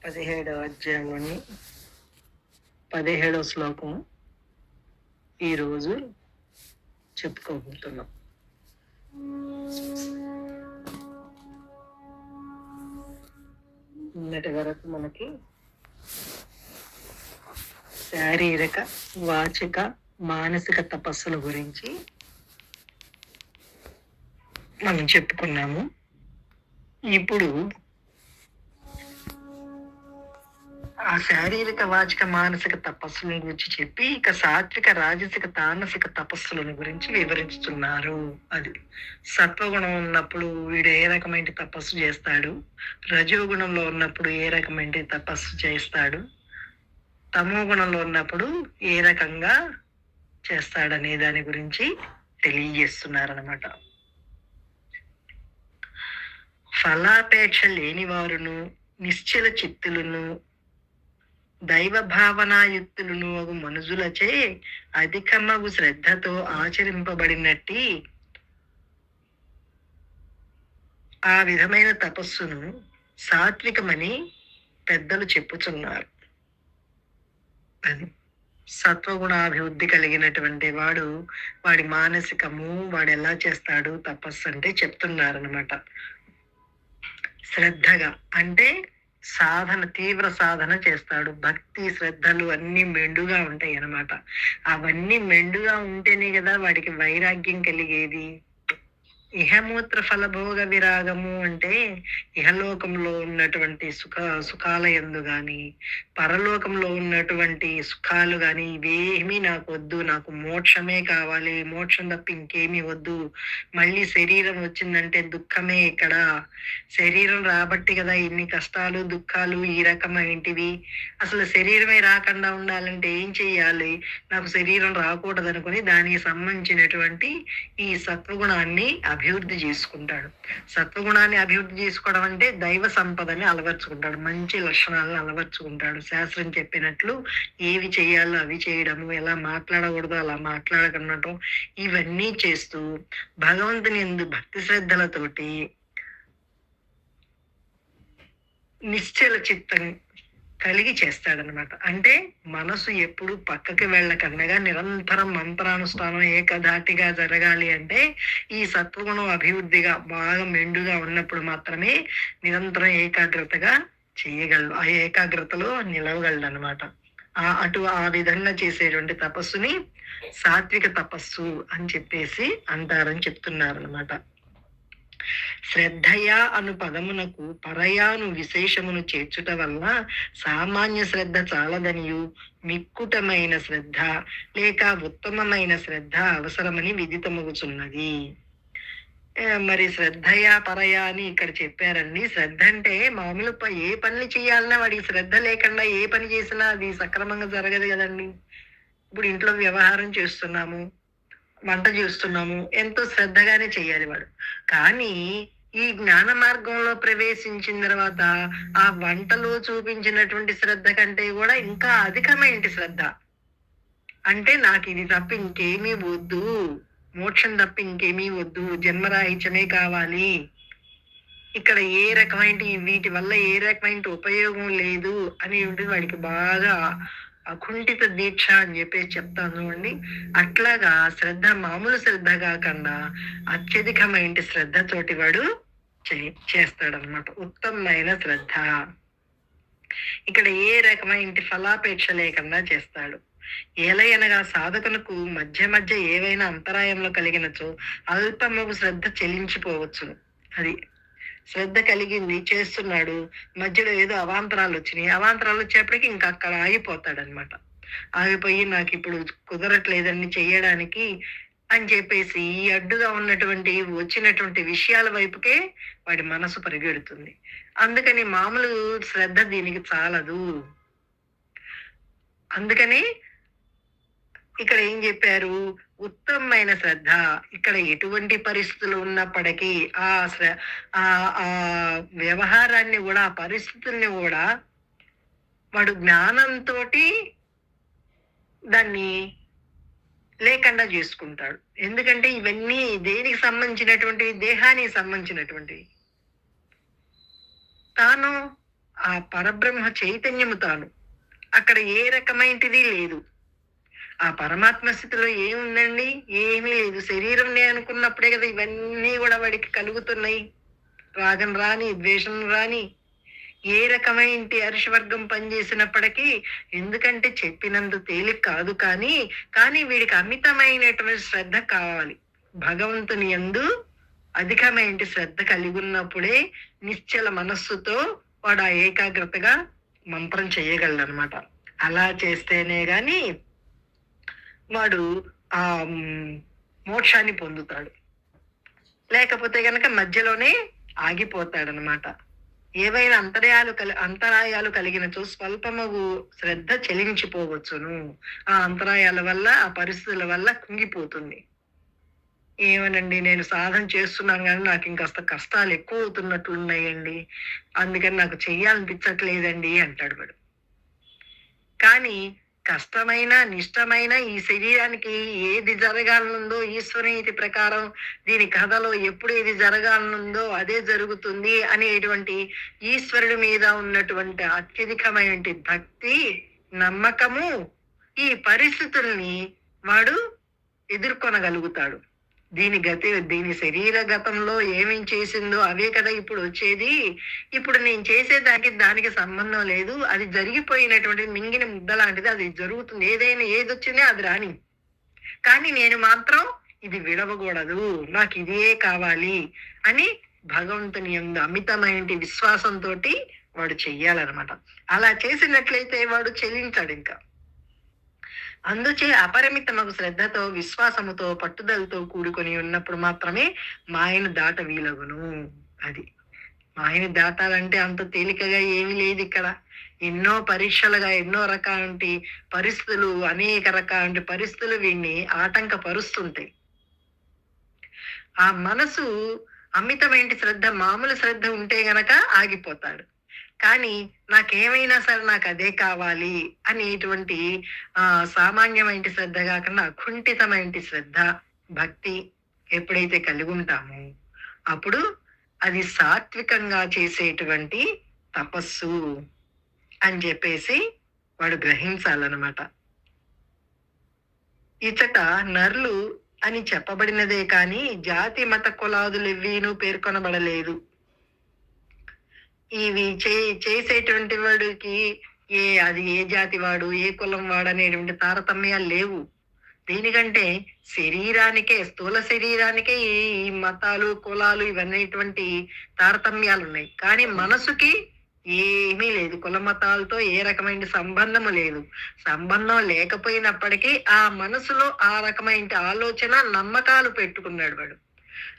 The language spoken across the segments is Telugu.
17వ అధ్యాయంలోని 17వ శ్లోకం ఈరోజు చెప్పుకోబోతున్నాం. నిన్నటి వరకు మనకి శారీరక, వాచిక, మానసిక తపస్సుల గురించి మనం చెప్పుకున్నాము. ఇప్పుడు ఆ శారీరక, వాచిక, మానసిక తపస్సుల గురించి చెప్పి ఇక సాత్విక, రాజసిక, తామసిక తపస్సుల గురించి వివరిస్తున్నారు. అది సత్వగుణం ఉన్నప్పుడు వీడు ఏ రకమైన తపస్సు చేస్తాడు, రజోగుణంలో ఉన్నప్పుడు ఏ రకమైన తపస్సు చేస్తాడు, తమో గుణంలో ఉన్నప్పుడు ఏ రకంగా చేస్తాడనే దాని గురించి తెలియజేస్తున్నారన్నమాట. ఫలాపేక్ష లేని వారును, నిశ్చల చిత్తులను, దైవ భావనాయుక్తులను మనుజులచే అధికమగు శ్రద్ధతో ఆచరింపబడినట్టి ఆ విధమైన తపస్సును సాత్వికమని పెద్దలు చెప్పుచున్నారు. అది సత్వగుణాభివృద్ధి కలిగినటువంటి వాడి మానసికము వాడు ఎలా చేస్తాడు తపస్సు అంటే చెప్తున్నారనమాట. శ్రద్ధగా అంటే సాధన, తీవ్ర సాధన చేస్తాడు. భక్తి, శ్రద్ధలు అన్ని మెండుగా ఉంటాయి అన్నమాట. అవన్నీ మెండుగా ఉంటేనే కదా వాడికి వైరాగ్యం కలిగేది. ఇహమూత్ర ఫలభోగ విరాగము అంటే ఇహలోకంలో ఉన్నటువంటి సుఖాల యందు గాని, పరలోకంలో ఉన్నటువంటి సుఖాలు గాని ఇవేమీ నాకు వద్దు, నాకు మోక్షమే కావాలి, మోక్షం తప్ప ఇంకేమీ వద్దు. మళ్ళీ శరీరం వచ్చిందంటే దుఃఖమే. ఇక్కడ శరీరం రాబట్టి కదా ఇన్ని కష్టాలు, దుఃఖాలు, ఈ రకమైనటివి. అసలు శరీరమే రాకుండా ఉండాలంటే ఏం చెయ్యాలి? నాకు శరీరం రాకూడదు అనుకుని దానికి సంబంధించినటువంటి ఈ సత్వగుణాన్ని అభివృద్ధి చేసుకుంటాడు. సత్వగుణాన్ని అభివృద్ధి చేసుకోవడం అంటే దైవ సంపదని అలవర్చుకుంటాడు, మంచి లక్షణాలను అలవర్చుకుంటాడు. శాస్త్రం చెప్పినట్లు ఏవి చేయాలో అవి చేయడము, ఎలా మాట్లాడకూడదో అలా మాట్లాడకుండటం, ఇవన్నీ చేస్తూ భగవంతుని యందు భక్తి శ్రద్ధలతోటి నిశ్చల చిత్తం కలిగి చేస్తాడనమాట. అంటే మనసు ఎప్పుడు పక్కకి వెళ్ళకన్నగా నిరంతరం మంత్రానుష్ఠానం ఏకధాటిగా జరగాలి అంటే ఈ సత్వగుణం అభివృద్ధిగా బాగా మెండుగా ఉన్నప్పుడు మాత్రమే నిరంతరం ఏకాగ్రతగా చేయగలడు, ఆ ఏకాగ్రతలో నిలవగలడు అనమాట. ఆ విధంగా చేసేటువంటి తపస్సుని సాత్విక తపస్సు అని చెప్పేసి అంటారని చెప్తున్నారు అనమాట. శ్రద్ధయా అను పదమునకు పరయాను విశేషమును చేర్చుట వల్ల సామాన్య శ్రద్ధ చాలదనియు మిక్కుటమైన శ్రద్ధ లేక ఉత్తమమైన శ్రద్ధ అవసరమని విదితమగుచున్నది. మరి శ్రద్ధయా పరయా అని ఇక్కడ చెప్పారండి. శ్రద్ధ అంటే మామూలు ఏ పని చేయాలన్నా వాడికి శ్రద్ధ లేకుండా ఏ పని చేసినా అది సక్రమంగా జరగదు కదండి. ఇప్పుడు ఇంట్లో వ్యవహారం చేస్తున్నాము, వంట చేస్తున్నాము, ఎంతో శ్రద్ధగానే చేయాలి వాడు. కానీ ఈ జ్ఞాన మార్గంలో ప్రవేశించిన తర్వాత ఆ వంటలో చూపించినటువంటి శ్రద్ధ కంటే కూడా ఇంకా అధికమైన శ్రద్ధ. అంటే నాకు ఇది తప్ప ఇంకేమీ వద్దు, మోక్షం తప్ప ఇంకేమీ వద్దు, జన్మరాహిత్యమే కావాలి, ఇక్కడ ఏ రకమైన వీటి వల్ల ఏ రకమైన ఉపయోగం లేదు అని వాడికి బాగా అకుంఠిత దీక్ష అని చెప్పేసి చెప్తాను చూడండి. అట్లాగా శ్రద్ధ మామూలు శ్రద్ధ కాకుండా అత్యధికమైన శ్రద్ధతోటి వాడు చేస్తాడనమాట. ఉత్తమమైన శ్రద్ధ. ఇక్కడ ఏ రకమైన ఫలాపేక్ష లేకుండా చేస్తాడు. ఏలయనగా సాధకునకు మధ్య మధ్య ఏవైనా అంతరాయంలో కలిగినచో అల్పమగు శ్రద్ధ చెల్లించిపోవచ్చు. అది శ్రద్ధ కలిగింది, చేస్తున్నాడు, మధ్యలో ఏదో అవాంతరాలు వచ్చినాయి, అవాంతరాలు వచ్చేప్పటికి ఇంకా అక్కడ ఆగిపోతాడనమాట. ఆగిపోయి నాకు ఇప్పుడు కుదరట్లేదని చెయ్యడానికి అని చెప్పేసి ఈ అడ్డుగా ఉన్నటువంటి వచ్చినటువంటి విషయాల వైపుకే వాడి మనసు పరిగెడుతుంది. అందుకని మామూలు శ్రద్ధ దీనికి చాలదు. అందుకని ఇక్కడ ఏం చెప్పారు? ఉత్తమమైన శ్రద్ధ. ఇక్కడ ఎటువంటి పరిస్థితులు ఉన్నప్పటికీ ఆ వ్యవహారాన్ని కూడా, ఆ పరిస్థితుల్ని కూడా వాడు జ్ఞానంతో దాన్ని లేకుండా చేసుకుంటాడు. ఎందుకంటే ఇవన్నీ దేనికి సంబంధించినటువంటివి? దేహానికి సంబంధించినటువంటివి. తాను ఆ పరబ్రహ్మ చైతన్యము తాను. అక్కడ ఏ రకమైనది లేదు. ఆ పరమాత్మ స్థితిలో ఏముందండి? ఏమీ లేదు. శరీరం నే అనుకున్నప్పుడే కదా ఇవన్నీ కూడా వాడికి కలుగుతున్నాయి. రాగం రాని, ద్వేషం రాని, ఏ రకమైన హర్షవర్గం పనిచేసినప్పటికీ, ఎందుకంటే చెప్పినంత తేలిక కాదు కానీ, కానీ వీడికి అమితమైనటువంటి శ్రద్ధ కావాలి. భగవంతుని యందు అధికమైన శ్రద్ధ కలిగి ఉన్నప్పుడే నిశ్చల మనస్సుతో వాడు ఆ ఏకాగ్రతగా మంత్రం చేయగలడనమాట. అలా చేస్తేనే గాని వాడు ఆ మోక్షాన్ని పొందుతాడు. లేకపోతే గనక మధ్యలోనే ఆగిపోతాడనమాట. ఏవైనా అంతరాయాలు కలిగినచో స్వల్పమగు శ్రద్ధ చెలించిపోవచ్చును. ఆ అంతరాయాల వల్ల, ఆ పరిస్థితుల వల్ల కుంగిపోతుంది. ఏమనండి, నేను సాధన చేస్తున్నాను కానీ నాకు ఇంకాస్త కష్టాలు ఎక్కువ అవుతున్నట్లున్నాయండి, అందుకని నాకు చెయ్యాలనిపించట్లేదండి అంటాడు వాడు. కానీ కష్టమైన, నిష్టమైన ఈ శరీరానికి ఏది జరగాలనుందో ఈశ్వరీతి ప్రకారం దీని కథలో ఎప్పుడు ఏది జరగాలనుందో అదే జరుగుతుంది అనేటువంటి ఈశ్వరుడి మీద ఉన్నటువంటి అత్యధికమైన భక్తి, నమ్మకము ఈ పరిస్థితుల్ని వాడు ఎదుర్కొనగలుగుతాడు. దీని శరీర గతంలో ఏమేం చేసిందో అవే కదా ఇప్పుడు వచ్చేది. ఇప్పుడు నేను దానికి సంబంధం లేదు. అది జరిగిపోయినటువంటి మింగిన ముద్ద లాంటిది. అది జరుగుతుంది. ఏదైనా ఏదొచ్చిందే అది రాని. కానీ నేను మాత్రం ఇది విడవకూడదు, నాకు ఇదే కావాలి అని భగవంతుని యందు అమితమైన విశ్వాసంతో వాడు చెయ్యాలన్నమాట. అలా చేసినట్లయితే వాడు చెల్లించాడు ఇంకా. అందుచే అపరిమితమగు శ్రద్ధతో, విశ్వాసముతో, పట్టుదలతో కూడుకొని ఉన్నప్పుడు మాత్రమే మాయను దాట వీలగును. అది మాయని దాటాలంటే అంత తేలికగా ఏమీ లేదు ఇక్కడ. ఎన్నో పరీక్షలుగా, ఎన్నో రకాలంటి పరిస్థితులు, అనేక రకాలంటి పరిస్థితులు వీడిని ఆటంకపరుస్తుంటాయి. ఆ మనసు అమితమైన శ్రద్ధ, మామూలు శ్రద్ధ ఉంటే గనక ఆగిపోతాడు. కానీ నాకేమైనా సరే నాకు అదే కావాలి అనేటువంటి సామాన్యమైన శ్రద్ధ కాకుండా అకుంఠితమైన శ్రద్ధ, భక్తి ఎప్పుడైతే కలిగి ఉంటామో అప్పుడు అది సాత్వికంగా చేసేటువంటి తపస్సు అని చెప్పేసి వాడు గ్రహించాలన్నమాట. ఇచట నర్లు అని చెప్పబడినదే కానీ జాతి మత కులాదులు ఎవ్వీనూ పేర్కొనబడలేదు. ఇవి చేసేటువంటి వాడికి అది ఏ జాతి వాడు, ఏ కులం వాడు అనేటువంటి తారతమ్యాలు లేవు. దీనికంటే శరీరానికే, స్థూల శరీరానికే ఈ మతాలు, కులాలు ఇవన్నీటువంటి తారతమ్యాలు ఉన్నాయి. కానీ మనసుకి ఏమీ లేదు. కుల మతాలతో ఏ రకమైన సంబంధము లేదు. సంబంధం లేకపోయినప్పటికీ ఆ మనసులో ఆ రకమైన ఆలోచన, నమ్మకాలు పెట్టుకున్నాడు వాడు.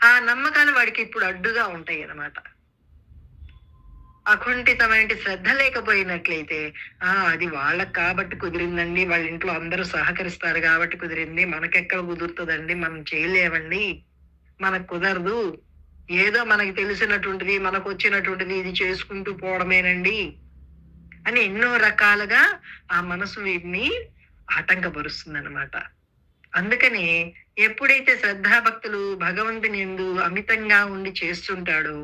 ఆ నమ్మకాలు వాడికి ఇప్పుడు అడ్డుగా ఉంటాయి అన్నమాట. అకుంఠితమైన శ్రద్ధ లేకపోయినట్లయితే అది వాళ్ళకి కాబట్టి కుదిరిందండి, వాళ్ళ ఇంట్లో అందరూ సహకరిస్తారు కాబట్టి కుదిరింది, మనకెక్కడ కుదురుతుందండి, మనం చేయలేమండి, మనకు కుదరదు, ఏదో మనకి తెలిసినటువంటిది, మనకు వచ్చినటువంటిది ఇది చేసుకుంటూ పోవడమేనండి అని ఎన్నో రకాలుగా ఆ మనసు వీటిని ఆటంకపరుస్తుంది అనమాట. అందుకని ఎప్పుడైతే శ్రద్ధాభక్తులు భగవంతుని యందు అమితంగా ఉండి చేస్తుంటాడో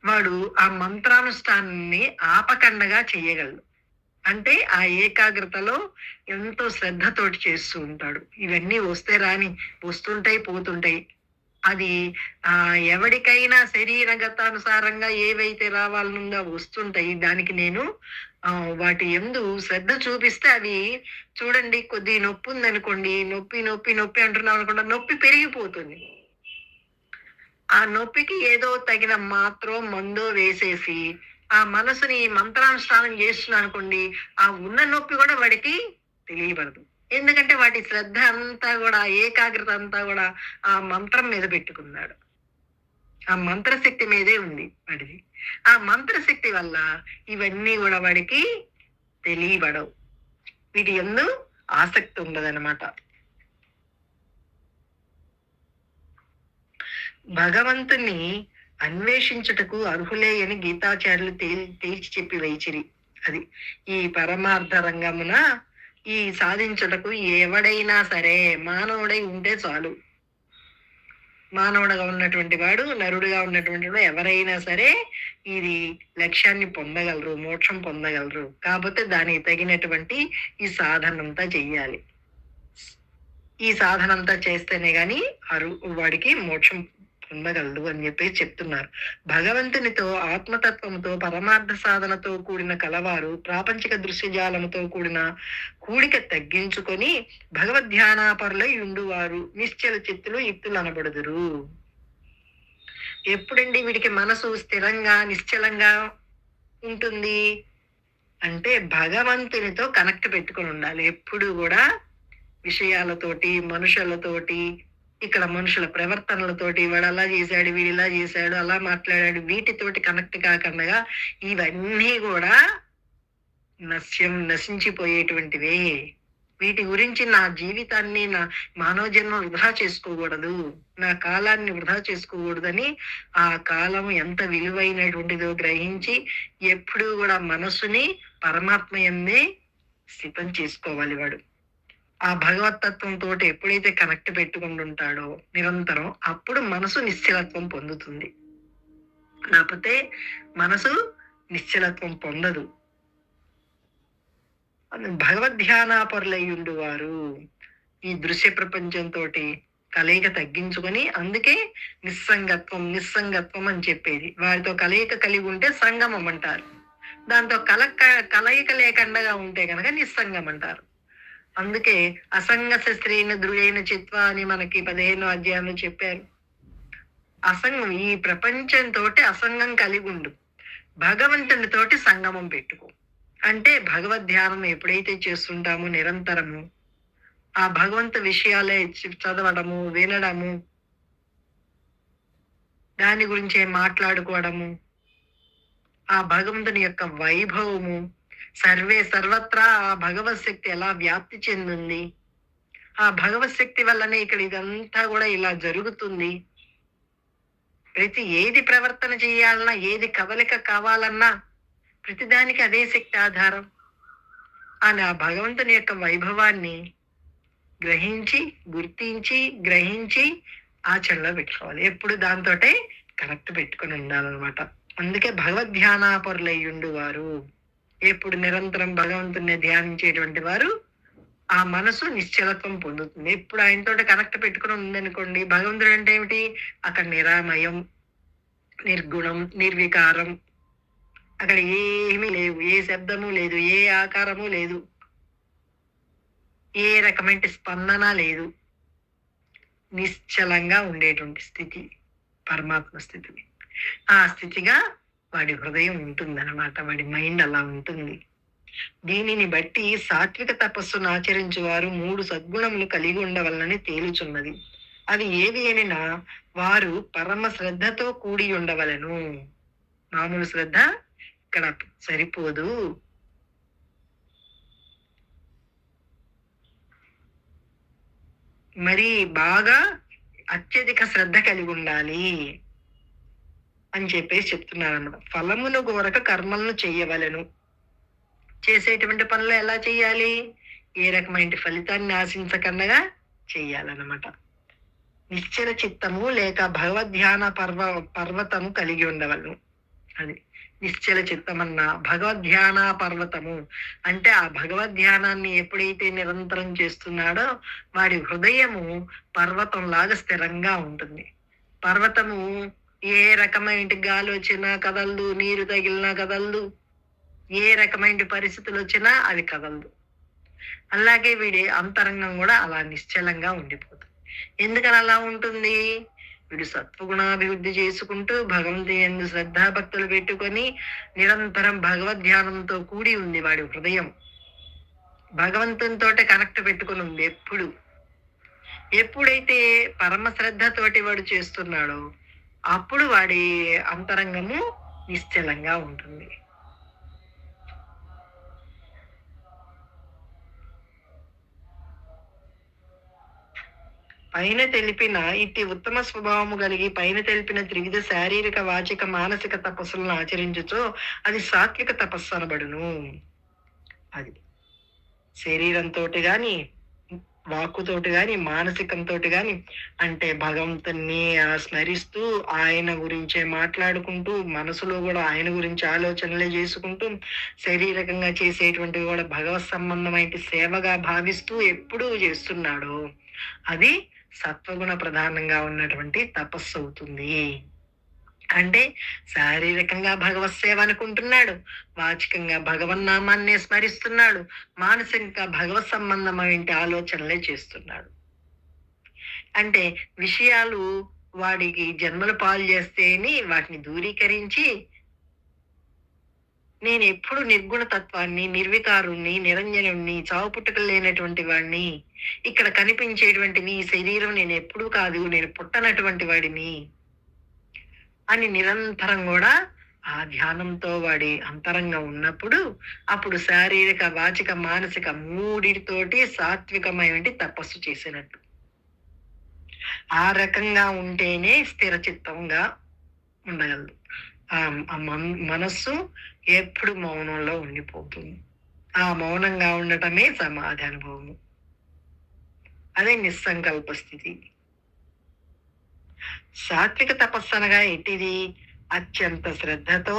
వాడు ఆ మంత్రానుష్ఠానాన్ని ఆపకండగా చెయ్యగలడు. అంటే ఆ ఏకాగ్రతలో ఎంతో శ్రద్ధతోటి చేస్తూ ఉంటాడు. ఇవన్నీ వస్తే రాని, వస్తుంటాయి, పోతుంటాయి. అది ఎవరికైనా శరీరగతానుసారంగా ఏవైతే రావాలనుందో వస్తుంటాయి. దానికి నేను వాటి యందు శ్రద్ధ చూపిస్తే అవి చూడండి, కొద్ది నొప్పి ఉందనుకోండి, నొప్పి నొప్పి నొప్పి అంటున్నాం అనుకోండి, నొప్పి పెరిగిపోతుంది. ఆ నొప్పికి ఏదో తగిన మాత్రం మందో వేసేసి ఆ మనసుని మంత్రానుష్ఠానం చేస్తున్నా అనుకోండి, ఆ ఉన్న నొప్పి కూడా వాడికి తెలియబడదు. ఎందుకంటే వాటి శ్రద్ధ అంతా కూడా, ఏకాగ్రత అంతా కూడా ఆ మంత్రం మీద పెట్టుకున్నాడు. ఆ మంత్రశక్తి మీదే ఉంది వాడిది. ఆ మంత్రశక్తి వల్ల ఇవన్నీ కూడా వాడికి తెలియబడవు. వీటి యందు ఆసక్తి ఉండదన్నమాట. భగవంతుని అన్వేషించుటకు అర్హులే అని గీతాచార్యులు తేల్చి చెప్పి వైచిరి. అది ఈ పరమార్థ రంగమున ఈ సాధించుటకు ఎవడైనా సరే మానవుడై ఉంటే చాలు. మానవుడుగా ఉన్నటువంటి వాడు, నరుడుగా ఉన్నటువంటి వాడు ఎవరైనా సరే ఇది లక్ష్యాన్ని పొందగలరు, మోక్షం పొందగలరు. కాకపోతే దానికి తగినటువంటి ఈ సాధనంతా చెయ్యాలి. ఈ సాధనంతా చేస్తేనే గాని వాడికి మోక్షం పొందగలడు అని చెప్పేసి చెప్తున్నారు. భగవంతునితో ఆత్మతత్వంతో పరమార్థ సాధనతో కూడిన కలవారు ప్రాపంచిక దృశ్యజాలముతో కూడిన కూడిక తగ్గించుకొని భగవద్ధ్యానాపరులై ఉండువారు నిశ్చల చిత్తులు యుక్తులు అనబడుదురు. ఎప్పుడండి వీడికి మనసు స్థిరంగా నిశ్చలంగా ఉంటుంది అంటే భగవంతునితో కనెక్ట్ పెట్టుకొని ఉండాలి. ఎప్పుడు కూడా విషయాలతోటి, మనుషులతోటి, ఇక్కడ మనుషుల ప్రవర్తనలతోటి, వాడు అలా చేశాడు, వీడు ఇలా చేశాడు, అలా మాట్లాడాడు, వీటితోటి కనెక్ట్ కాకుండా ఇవన్నీ కూడా నశించిపోయేటువంటివే. వీటి గురించి నా జీవితాన్ని, నా మానవ జన్మ వృధా చేసుకోకూడదు, నా కాలాన్ని వృధా చేసుకోకూడదని ఆ కాలం ఎంత విలువైనటువంటిదో గ్రహించి ఎప్పుడూ కూడా మనసుని పరమాత్మ యందే స్థితం చేసుకోవాలి వాడు. ఆ భగవతత్వంతో ఎప్పుడైతే కనెక్ట్ పెట్టుకుంటుంటాడో నిరంతరం, అప్పుడు మనసు నిశ్చలత్వం పొందుతుంది. లేకపోతే మనసు నిశ్చలత్వం పొందదు. భగవద్ధ్యానాపరులయ్యుండు వారు ఈ దృశ్య ప్రపంచంతో కలయిక తగ్గించుకొని, అందుకే నిస్సంగత్వం అని చెప్పేది. వారితో కలయిక కలిగి ఉంటే సంగమం అంటారు. దాంతో కలయిక లేకుండా ఉంటే కనుక నిస్సంగం అంటారు. అందుకే అసంగ శస్త్రైన దృఢైన చిత్వ అని మనకి 15వ అధ్యాయంలో చెప్పారు. అసంగం, ఈ ప్రపంచంతో అసంగం కలిగి ఉండు, భగవంతునితోటి సంగమం పెట్టుకో. అంటే భగవద్ ధ్యానం ఎప్పుడైతే చేస్తుంటామో నిరంతరము, ఆ భగవంతు విషయాలే చదవడము, వినడము, దాని గురించే మాట్లాడుకోవడము, ఆ భగవంతుని యొక్క వైభవము, సర్వత్రా ఆ భగవత్ శక్తి ఎలా వ్యాప్తి చెందింది, ఆ భగవత్ శక్తి వల్లనే ఇక్కడ ఇదంతా కూడా ఇలా జరుగుతుంది. ఏది ప్రవర్తన చేయాలన్నా, ఏది కదలిక కావాలన్నా ప్రతిదానికి అదే శక్తి ఆధారం అని ఆ భగవంతుని యొక్క వైభవాన్ని గుర్తించి గ్రహించి ఆచరణలో పెట్టుకోవాలి. ఎప్పుడు దాంతో కనెక్ట్ పెట్టుకుని ఉండాలన్నమాట. అందుకే భగవద్ధ్యానాపరులయ్యుండు వారు, ఎప్పుడు నిరంతరం భగవంతుని ధ్యానించేటువంటి వారు ఆ మనసు నిశ్చలత్వం పొందుతుంది. ఎప్పుడు ఆయనతో కనెక్ట్ పెట్టుకుని ఉందనుకోండి, భగవంతుడు అంటే ఏమిటి, అక్కడ నిరామయం, నిర్గుణం, నిర్వికారం, అక్కడ ఏమీ లేవు, ఏ శబ్దము లేదు, ఏ ఆకారము లేదు, ఏ రకమైన స్పందన లేదు, నిశ్చలంగా ఉండేటువంటి స్థితి పరమాత్మ స్థితి. ఆ స్థితిగా వాడి హృదయం ఉంటుందన్నమాట, వాడి మైండ్ అలా ఉంటుంది. దీనిని బట్టి సాత్విక తపస్సును ఆచరించు వారు 3 సద్గుణములు కలిగి ఉండవలనని తేలుచున్నది. అవి ఏవి అనినా వారు పరమ శ్రద్ధతో కూడి ఉండవలను. మామూలు శ్రద్ధ ఇక్కడ సరిపోదు. మరి బాగా అత్యధిక శ్రద్ధ కలిగి ఉండాలి అని చెప్పేసి చెప్తున్నారు అన్నమాట. ఫలమును కోరక కర్మలను చెయ్యవలను. చేసేటువంటి పనులు ఎలా చెయ్యాలి, ఏ రకమైన ఫలితాన్ని ఆశించకుండా చెయ్యాలన్నమాట. నిశ్చల చిత్తము లేక భగవద్ధ్యాన పర్వతము కలిగి ఉండవలను. అది నిశ్చల చిత్తమన్న భగవద్ధ్యాన పర్వతము అంటే ఆ భగవద్ధ్యానాన్ని ఎప్పుడైతే నిరంతరం చేస్తున్నాడో వాడి హృదయము పర్వతం లాగా స్థిరంగా ఉంటుంది. పర్వతము ఏ రకమైన గాలి వచ్చినా కదలదు, నీరు తగిలినా కదలదు, ఏ రకమైన పరిస్థితులు వచ్చినా అది కదలదు. అలాగే వీడి అంతరంగం కూడా అలా నిశ్చలంగా ఉండిపోతుంది. ఎందుకని అలా ఉంటుంది, వీడు సత్వగుణాభివృద్ధి చేసుకుంటూ భగవంతుని యందు శ్రద్ధాభక్తులు పెట్టుకొని నిరంతరం భగవద్ధ్యానంతో కూడి ఉంది వాడి హృదయం. భగవంతునితో కనెక్ట్ పెట్టుకుని ఉంది. ఎప్పుడైతే పరమ శ్రద్ధతోటి వాడు చేస్తున్నాడో అప్పుడు వాడి అంతరంగము నిశ్చలంగా ఉంటుంది. పైన తెలిపిన ఇట్టి ఉత్తమ స్వభావము కలిగి పైన తెలిపిన త్రివిధ శారీరక, వాచిక, మానసిక తపస్సులను ఆచరించుచో అది సాత్విక తపస్సు అనబడును. అది శరీరంతో గాని, వాక్కుతోటి గాని, మానసికంతోటి గాని, అంటే భగవంతుడిని స్మరిస్తూ, ఆయన గురించే మాట్లాడుకుంటూ, మనసులో గూడా ఆయన గురించి ఆలోచనలే జేసుకుంటూ, శారీరకంగా చేసేటువంటివి గూడా భగవత్ సంబంధమైన సేవగా భావిస్తూ ఎప్పుడూ జేస్తున్నాడో, అది సత్వగుణ ప్రధానంగా ఉన్నటువంటి తపస్సు అవుతుంది. అంటే శారీరకంగా భగవత్ సేవ అనుకుంటున్నాడు, వాచికంగా భగవన్నామాన్నే స్మరిస్తున్నాడు, మానసికంగా భగవత్ సంబంధమైన ఆలోచనలే చేస్తున్నాడు. అంటే విషయాలు వాడికి జన్మల పాలు చేస్తేని వాటిని దూరీకరించి, నేను ఎప్పుడు నిర్గుణ తత్వాన్ని, నిర్వికారుణ్ణి, నిరంజనుణ్ణి, చావు పుట్టుకలు లేనటువంటి వాడిని, ఇక్కడ కనిపించేటువంటి నీ శరీరం నేను ఎప్పుడూ కాదు, నేను పుట్టనటువంటి వాడిని అని నిరంతరం కూడా ఆ ధ్యానంతో వాడి అంతరంగం ఉన్నప్పుడు, అప్పుడు శారీరక, వాచిక, మానసిక మూడితోటి సాత్వికమైన తపస్సు చేసినట్టు. ఆ రకంగా ఉంటేనే స్థిర చిత్తంగా ఉండగలదు. ఆ మనస్సు ఎప్పుడు మౌనంలో ఉండిపోతుంది. ఆ మౌనంగా ఉండటమే సమాధి అనుభవము. అదే నిస్సంకల్ప స్థితి. సాత్విక తపస్సు అనగా ఎట్టిది? అత్యంత శ్రద్ధతో,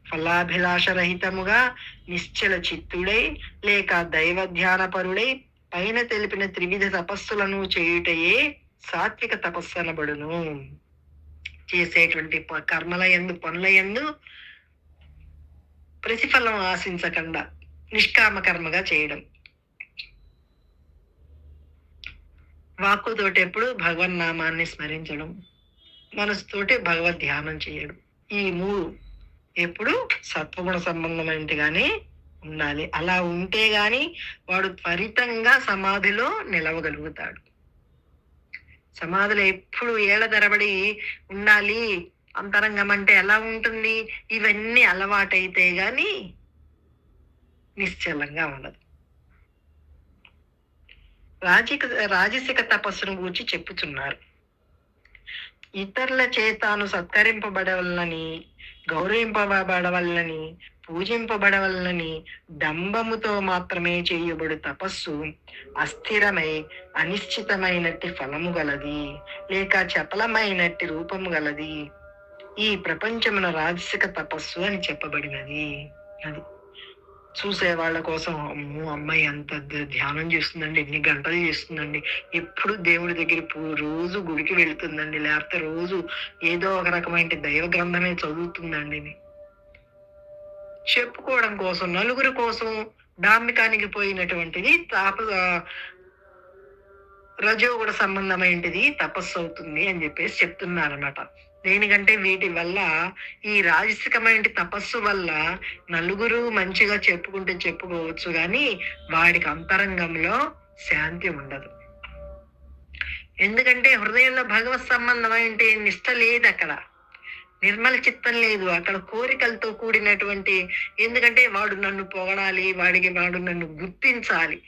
ఫలాభిలాష రహితముగా, నిశ్చల చిత్తుడై లేక దైవ ధ్యానపరుడై పైన తెలిపిన త్రివిధ తపస్సులను చేయుటయే సాత్విక తపస్సు అనబడును. చేసేటువంటి కర్మల యందు, పనుల యందు ప్రతిఫలం ఆశించకుండా నిష్కామ కర్మగా చేయడం. వాక్కుతోటి ఎప్పుడు భగవన్నామాన్ని స్మరించడం, మనసుతోటి భగవద్ ధ్యానం చేయడం. ఈ మూడు ఎప్పుడు సత్వగుణ సంబంధమైనగానే ఉండాలి. అలా ఉంటే గాని వాడు త్వరితంగా సమాధిలో నిలవగలుగుతాడు. సమాధిలో ఎప్పుడు ఏళ్ల తరబడి ఉండాలి అంతరంగం అంటే ఎలా ఉంటుంది? ఇవన్నీ అలవాటైతే గాని నిశ్చలంగా ఉండదు. రాజసిక తపస్సును గురించి చెప్పుతున్నారు. ఇతరుల చేతాను సత్కరింపబడవలనని, గౌరవింపబడవలనని, పూజింపబడవలనని డంబముతో మాత్రమే చేయబడు తపస్సు అస్థిరమై అనిశ్చితమైనట్టి ఫలము గలది, లేక చపలమైనట్టి రూపము గలది. ఈ ప్రపంచమున రాజసిక తపస్సు అని చెప్పబడినది. అది చూసే వాళ్ళ కోసం, అమ్మో అమ్మాయి అంత ధ్యానం చేస్తుందండి, ఎన్ని గంటలు చేస్తుందండి, ఎప్పుడు దేవుడి దగ్గర రోజు గుడికి వెళ్తుందండి, లేకపోతే రోజు ఏదో ఒక రకమైన దైవ గ్రంథమే చదువుతుందండి చెప్పుకోవడం కోసం, నలుగురి కోసం డాంబికానికి పోయినటువంటిది రజోగుణ సంబంధమైనది తపస్సు అవుతుంది అని చెప్పేసి చెప్తున్నారన్నమాట. దేనికంటే వీటి వల్ల, ఈ రాజసికమైన తపస్సు వల్ల నలుగురు మంచిగా చెప్పుకుంటే చెప్పుకోవచ్చు కానీ వాడికి అంతరంగంలో శాంతి ఉండదు. ఎందుకంటే హృదయంలో భగవత్ సంబంధమైన నిష్ట లేదు, అక్కడ నిర్మల చిత్తం లేదు, అక్కడ కోరికలతో కూడినటువంటి. ఎందుకంటే వాడు నన్ను పొగడాలి, వాడు నన్ను గుర్తించాలి.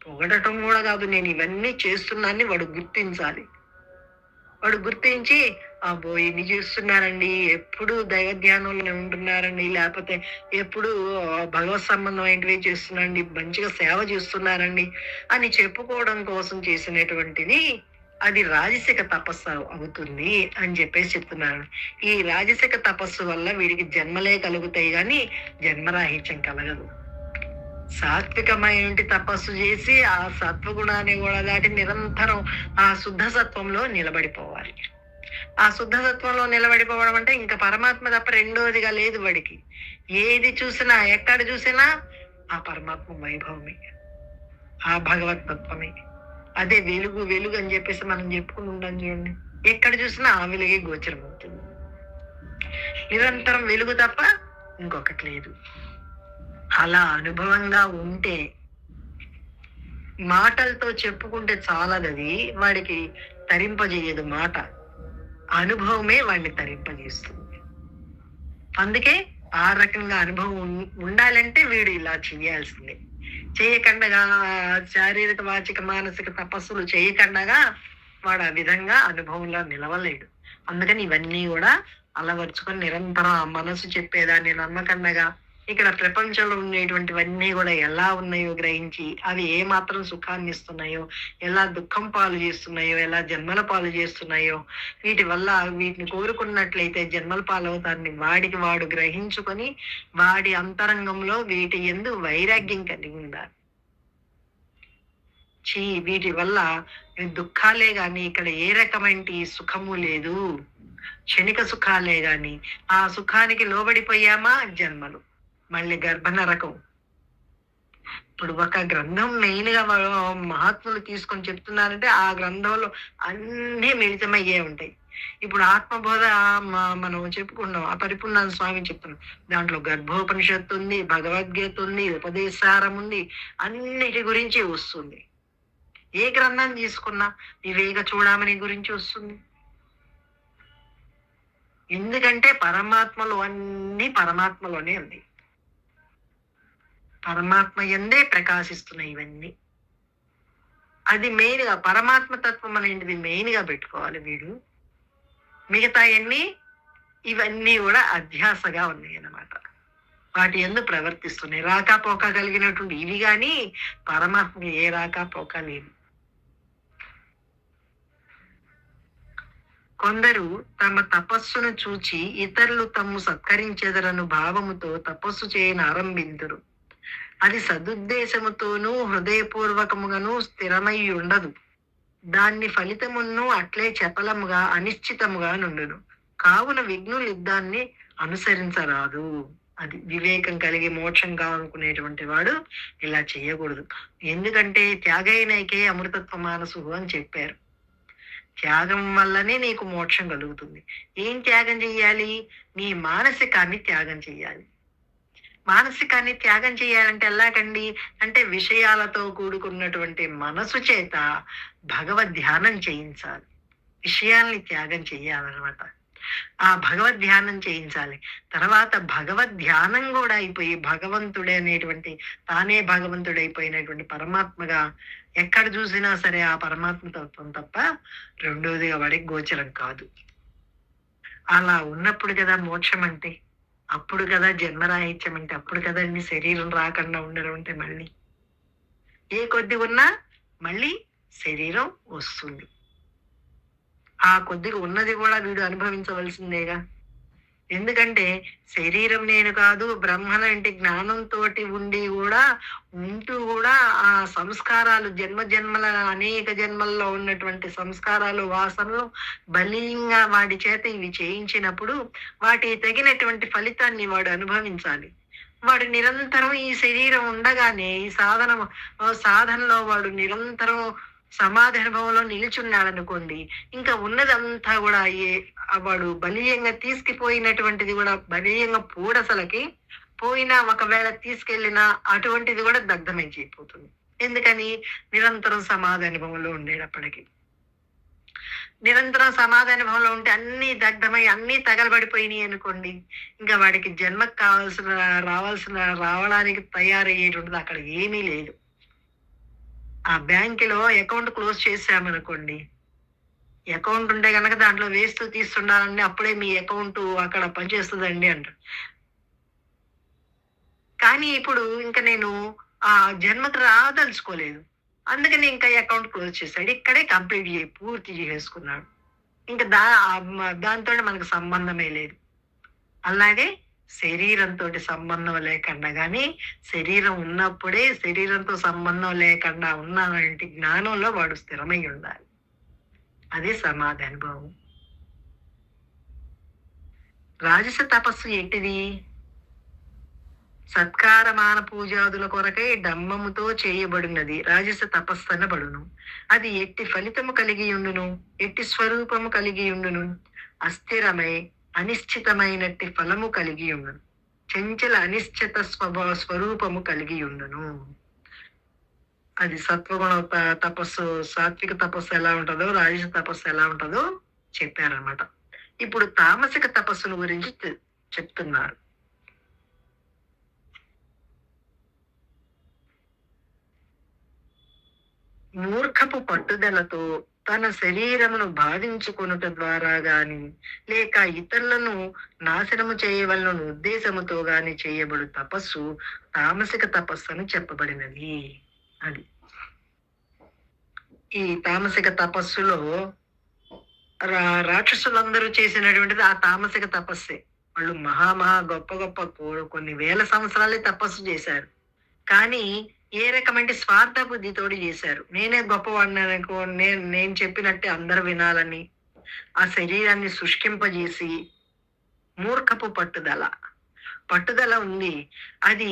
పొగడటం కూడా కాదు, నేను ఇవన్నీ చేస్తున్నానని వాడు గుర్తించాలి. వాడు గుర్తించి, అబ్బో ఇన్ని చేస్తున్నారండి, ఎప్పుడు దైవ ధ్యానంలో ఉంటున్నారండి, లేకపోతే ఎప్పుడు భగవత్ సంబంధమైనవి చేస్తున్నారండి, మంచిగా సేవ చేస్తున్నారండి అని చెప్పుకోవడం కోసం చేసినటువంటిది అది రాజసిక తపస్సు అవుతుంది అని చెప్పేసి చెప్తున్నాను. ఈ రాజసిక తపస్సు వల్ల వీడికి జన్మలే కలుగుతాయి కానీ జన్మరాహిత్యం కలగదు. సాత్వికమైన తపస్సు చేసి ఆ సత్వగుణాన్ని కూడా దాటి నిరంతరం ఆ శుద్ధ సత్వంలో నిలబడిపోవాలి. ఆ శుద్ధ సత్వంలో నిలబడిపోవడం అంటే ఇంకా పరమాత్మ తప్ప రెండోదిగా లేదు వాడికి. ఏది చూసినా, ఎక్కడ చూసినా ఆ పరమాత్మ వైభవమే, ఆ భగవత్ తత్వమే. అదే వెలుగు వెలుగు అని చెప్పేసి మనం చెప్పుకుని ఉంటాం చూడండి. ఎక్కడ చూసినా ఆ వెలుగే గోచరం అవుతుంది. నిరంతరం వెలుగు తప్ప ఇంకొకటి లేదు. అలా అనుభవంగా ఉంటే, మాటలతో చెప్పుకుంటే చాలదది, వాడికి తరింపజేయదు మాట. అనుభవమే వాడిని తరింపజేస్తుంది. అందుకే ఆ రకంగా అనుభవం ఉండాలంటే వీడు ఇలా చేయాల్సిందే. చేయకుండా శారీరక, వాచిక, మానసిక తపస్సులు చేయకుండా వాడు ఆ విధంగా అనుభవంలో నిలవలేడు. అందుకని ఇవన్నీ కూడా అలవర్చుకొని నిరంతరం ఆ మనసు చెప్పేదాన్ని నమ్మకండగా ఇక్కడ ప్రపంచంలో ఉండేటువంటివన్నీ కూడా ఎలా ఉన్నాయో గ్రహించి, అవి ఏ మాత్రం సుఖాన్ని ఇస్తున్నాయో, ఎలా దుఃఖం పాలు చేస్తున్నాయో, ఎలా జన్మల పాలు చేస్తున్నాయో, వీటి వల్ల వీటిని కోరుకున్నట్లయితే జన్మల పాలవుతారని వాడికి వాడు గ్రహించుకొని, వాడి అంతరంగంలో వీటి యందు వైరాగ్యం కలిగి ఉండాలి. వీటి వల్ల దుఃఖాలే గాని ఇక్కడ ఏ రకమైన సుఖము లేదు. క్షణిక సుఖాలే గాని ఆ సుఖానికి లోబడిపోయామా జన్మలు, మళ్ళీ గర్భనరకం. ఇప్పుడు ఒక గ్రంథం మెయిన్ గా మహాత్ములు తీసుకొని చెప్తున్నారంటే ఆ గ్రంథంలో అన్నీ మిళితమయ్యే ఉంటాయి. ఇప్పుడు ఆత్మబోధ మనం చెప్పుకున్నాం, ఆ పరిపూర్ణానంద స్వామి చెప్తున్నాం. దాంట్లో గర్భోపనిషత్తు ఉంది, భగవద్గీత ఉంది, ఉపదేశారం ఉంది, అన్నిటి గురించి వస్తుంది. ఏ గ్రంథం తీసుకున్నా వివేక చూడమని గురించి వస్తుంది. ఎందుకంటే పరమాత్మలో అన్ని పరమాత్మలోనే ఉంది. పరమాత్మ ఎందే ప్రకాశిస్తున్నాయి ఇవన్నీ. అది మెయిన్ గా పరమాత్మ తత్వం అనేటిది మెయిన్ గా పెట్టుకోవాలి వీడు. మిగతా ఇవన్నీ కూడా అధ్యాసగా ఉన్నాయి అన్నమాట. వాటి ఎందు ప్రవర్తిస్తున్నాయి. రాకపోక కలిగినటువంటి ఇవి గాని పరమాత్మకి ఏ రాకపోక లేదు. కొందరు తమ తపస్సును చూచి ఇతరులు తమ్ము సత్కరించెదరను భావముతో తపస్సు చేయని ఆరంభింతురు. అది సదుద్దేశముతోనూ హృదయపూర్వకముగాను స్థిరమై ఉండదు. దాన్ని ఫలితమును అట్లే చపలముగా అనిశ్చితముగా నుండును. కావున విఘ్నులు దాన్ని అనుసరించరాదు. అది వివేకం కలిగి మోక్షం కావాలనుకునేటువంటి వాడు ఇలా చేయకూడదు. ఎందుకంటే త్యాగైనకే అమృతత్వ మానసు అని చెప్పారు. త్యాగం వల్లనే నీకు మోక్షం కలుగుతుంది. ఏం త్యాగం చెయ్యాలి? నీ మానసికాన్ని త్యాగం చెయ్యాలి. మానసికాన్ని త్యాగం చేయాలంటే ఎలాగండి అంటే విషయాలతో కూడుకున్నటువంటి మనసు చేత భగవద్ ధ్యానం చేయించాలి. విషయాల్ని త్యాగం చెయ్యాలన్నమాట. ఆ భగవద్ ధ్యానం చేయించాలి. తర్వాత భగవద్ ధ్యానం కూడా అయిపోయి భగవంతుడే అనేటువంటి తానే భగవంతుడైపోయినటువంటి పరమాత్మగా ఎక్కడ చూసినా సరే ఆ పరమాత్మ తత్వం తప్ప రెండోదిగా వాడికి గోచరం కాదు. అలా ఉన్నప్పుడు కదా మోక్షం అంటే, అప్పుడు కదా జన్మరాహిత్యం అంటే, అప్పుడు కదండి శరీరం రాకుండా ఉండడం అంటే. మళ్ళీ ఏ కొద్ది ఉన్నా మళ్ళీ శరీరం వస్తుంది. ఆ కొద్దిగా ఉన్నది కూడా వీడు అనుభవించవలసిందేగా. ఎందుకంటే శరీరం నేను కాదు, బ్రహ్మలాంటి జ్ఞానంతో ఉండి కూడా ఉంటూ కూడా ఆ సంస్కారాలు జన్మల అనేక జన్మల్లో ఉన్నటువంటి సంస్కారాలు వాసనలు బలీయంగా వాడి చేత ఇవి చేయించినప్పుడు వాటి తగినటువంటి ఫలితాన్ని వాడు అనుభవించాలి. వాడు నిరంతరం ఈ శరీరం ఉండగానే ఈ సాధనలో వాడు నిరంతరం సమాధి అనుభవంలో నిలిచున్నాడు అనుకోండి, ఇంకా ఉన్నదంతా కూడా వాడు బలీయంగా తీసుకుపోయినటువంటిది కూడా బలీయంగా పూడసలకి పోయినా ఒకవేళ తీసుకెళ్ళినా అటువంటిది కూడా దగ్ధమైపోతుంది. ఎందుకని నిరంతరం సమాధి అనుభవంలో ఉండేటప్పటికి. నిరంతరం సమాధి అనుభవంలో ఉంటే అన్ని దగ్ధమై అన్ని తగలబడిపోయినాయి అనుకోండి, ఇంకా వాడికి జన్మకు రావడానికి తయారయ్యేటువంటిది అక్కడ ఏమీ లేదు. ఆ బ్యాంకులో అకౌంట్ క్లోజ్ చేసామనుకోండి, అకౌంట్ ఉంటే కనుక దాంట్లో వేస్తూ తీస్తుండాలండి, అప్పుడే మీ అకౌంట్ అక్కడ పనిచేస్తుందండి అంటారు. కానీ ఇప్పుడు ఇంకా నేను ఆ జన్మకు రాదలుచుకోలేదు, అందుకని ఇంకా అకౌంట్ క్లోజ్ చేశాడు. ఇక్కడే కంప్లీట్ పూర్తి చేసుకున్నాడు. ఇంకా దాంతో మనకు సంబంధమే లేదు. అలాగే శరీరంతో సంబంధం లేకుండా కానీ శరీరం ఉన్నప్పుడే శరీరంతో సంబంధం లేకుండా ఉన్నానంటే జ్ఞానంలో వాడు స్థిరమై ఉండాలి. అదే సమాధి అనుభవం. రాజస తపస్సు ఏంటిది? సత్కారమాన పూజాదుల కొరకై డమ్మముతో చేయబడినది రాజస తపస్సు అనబడును. అది ఎట్టి ఫలితము కలిగి ఉండును, ఎట్టి స్వరూపము కలిగి ఉండును, అస్థిరమై అనిశ్చితమైనట్టి ఫలము కలిగి ఉండును, చంచల అనిశ్చిత స్వరూపము కలిగి ఉండును. అది సత్వగుణ తపస్సు, సాత్విక తపస్సు ఎలా ఉంటుందో రాజస తపస్సు ఎలా ఉంటుందో చెప్పారనమాట. ఇప్పుడు తామసిక తపస్సుల గురించి చెప్తున్నారు. మూర్ఖపు పట్టుదలతో తన శరీరమును బాధించుకొనుట ద్వారా గాని లేక ఇతరులను నాశనము చేయవలన ఉద్దేశముతో గాని చేయబడు తపస్సు తామసిక తపస్సు అని చెప్పబడినది. అది ఈ తామసిక తపస్సులో రాక్షసులందరూ చేసినటువంటిది ఆ తామసిక తపస్సే. వాళ్ళు మహా గొప్ప గొప్ప కొన్ని వేల సంవత్సరాలే తపస్సు చేశారు. కానీ ఏ రకమైన స్వార్థ బుద్ధితోటి చేశారు. నేనే గొప్పవాడిని అనుకో, నేను చెప్పినట్టే అందరు వినాలని ఆ శరీరాన్ని శుష్కింపజేసి మూర్ఖపు పట్టుదల ఉంది. అది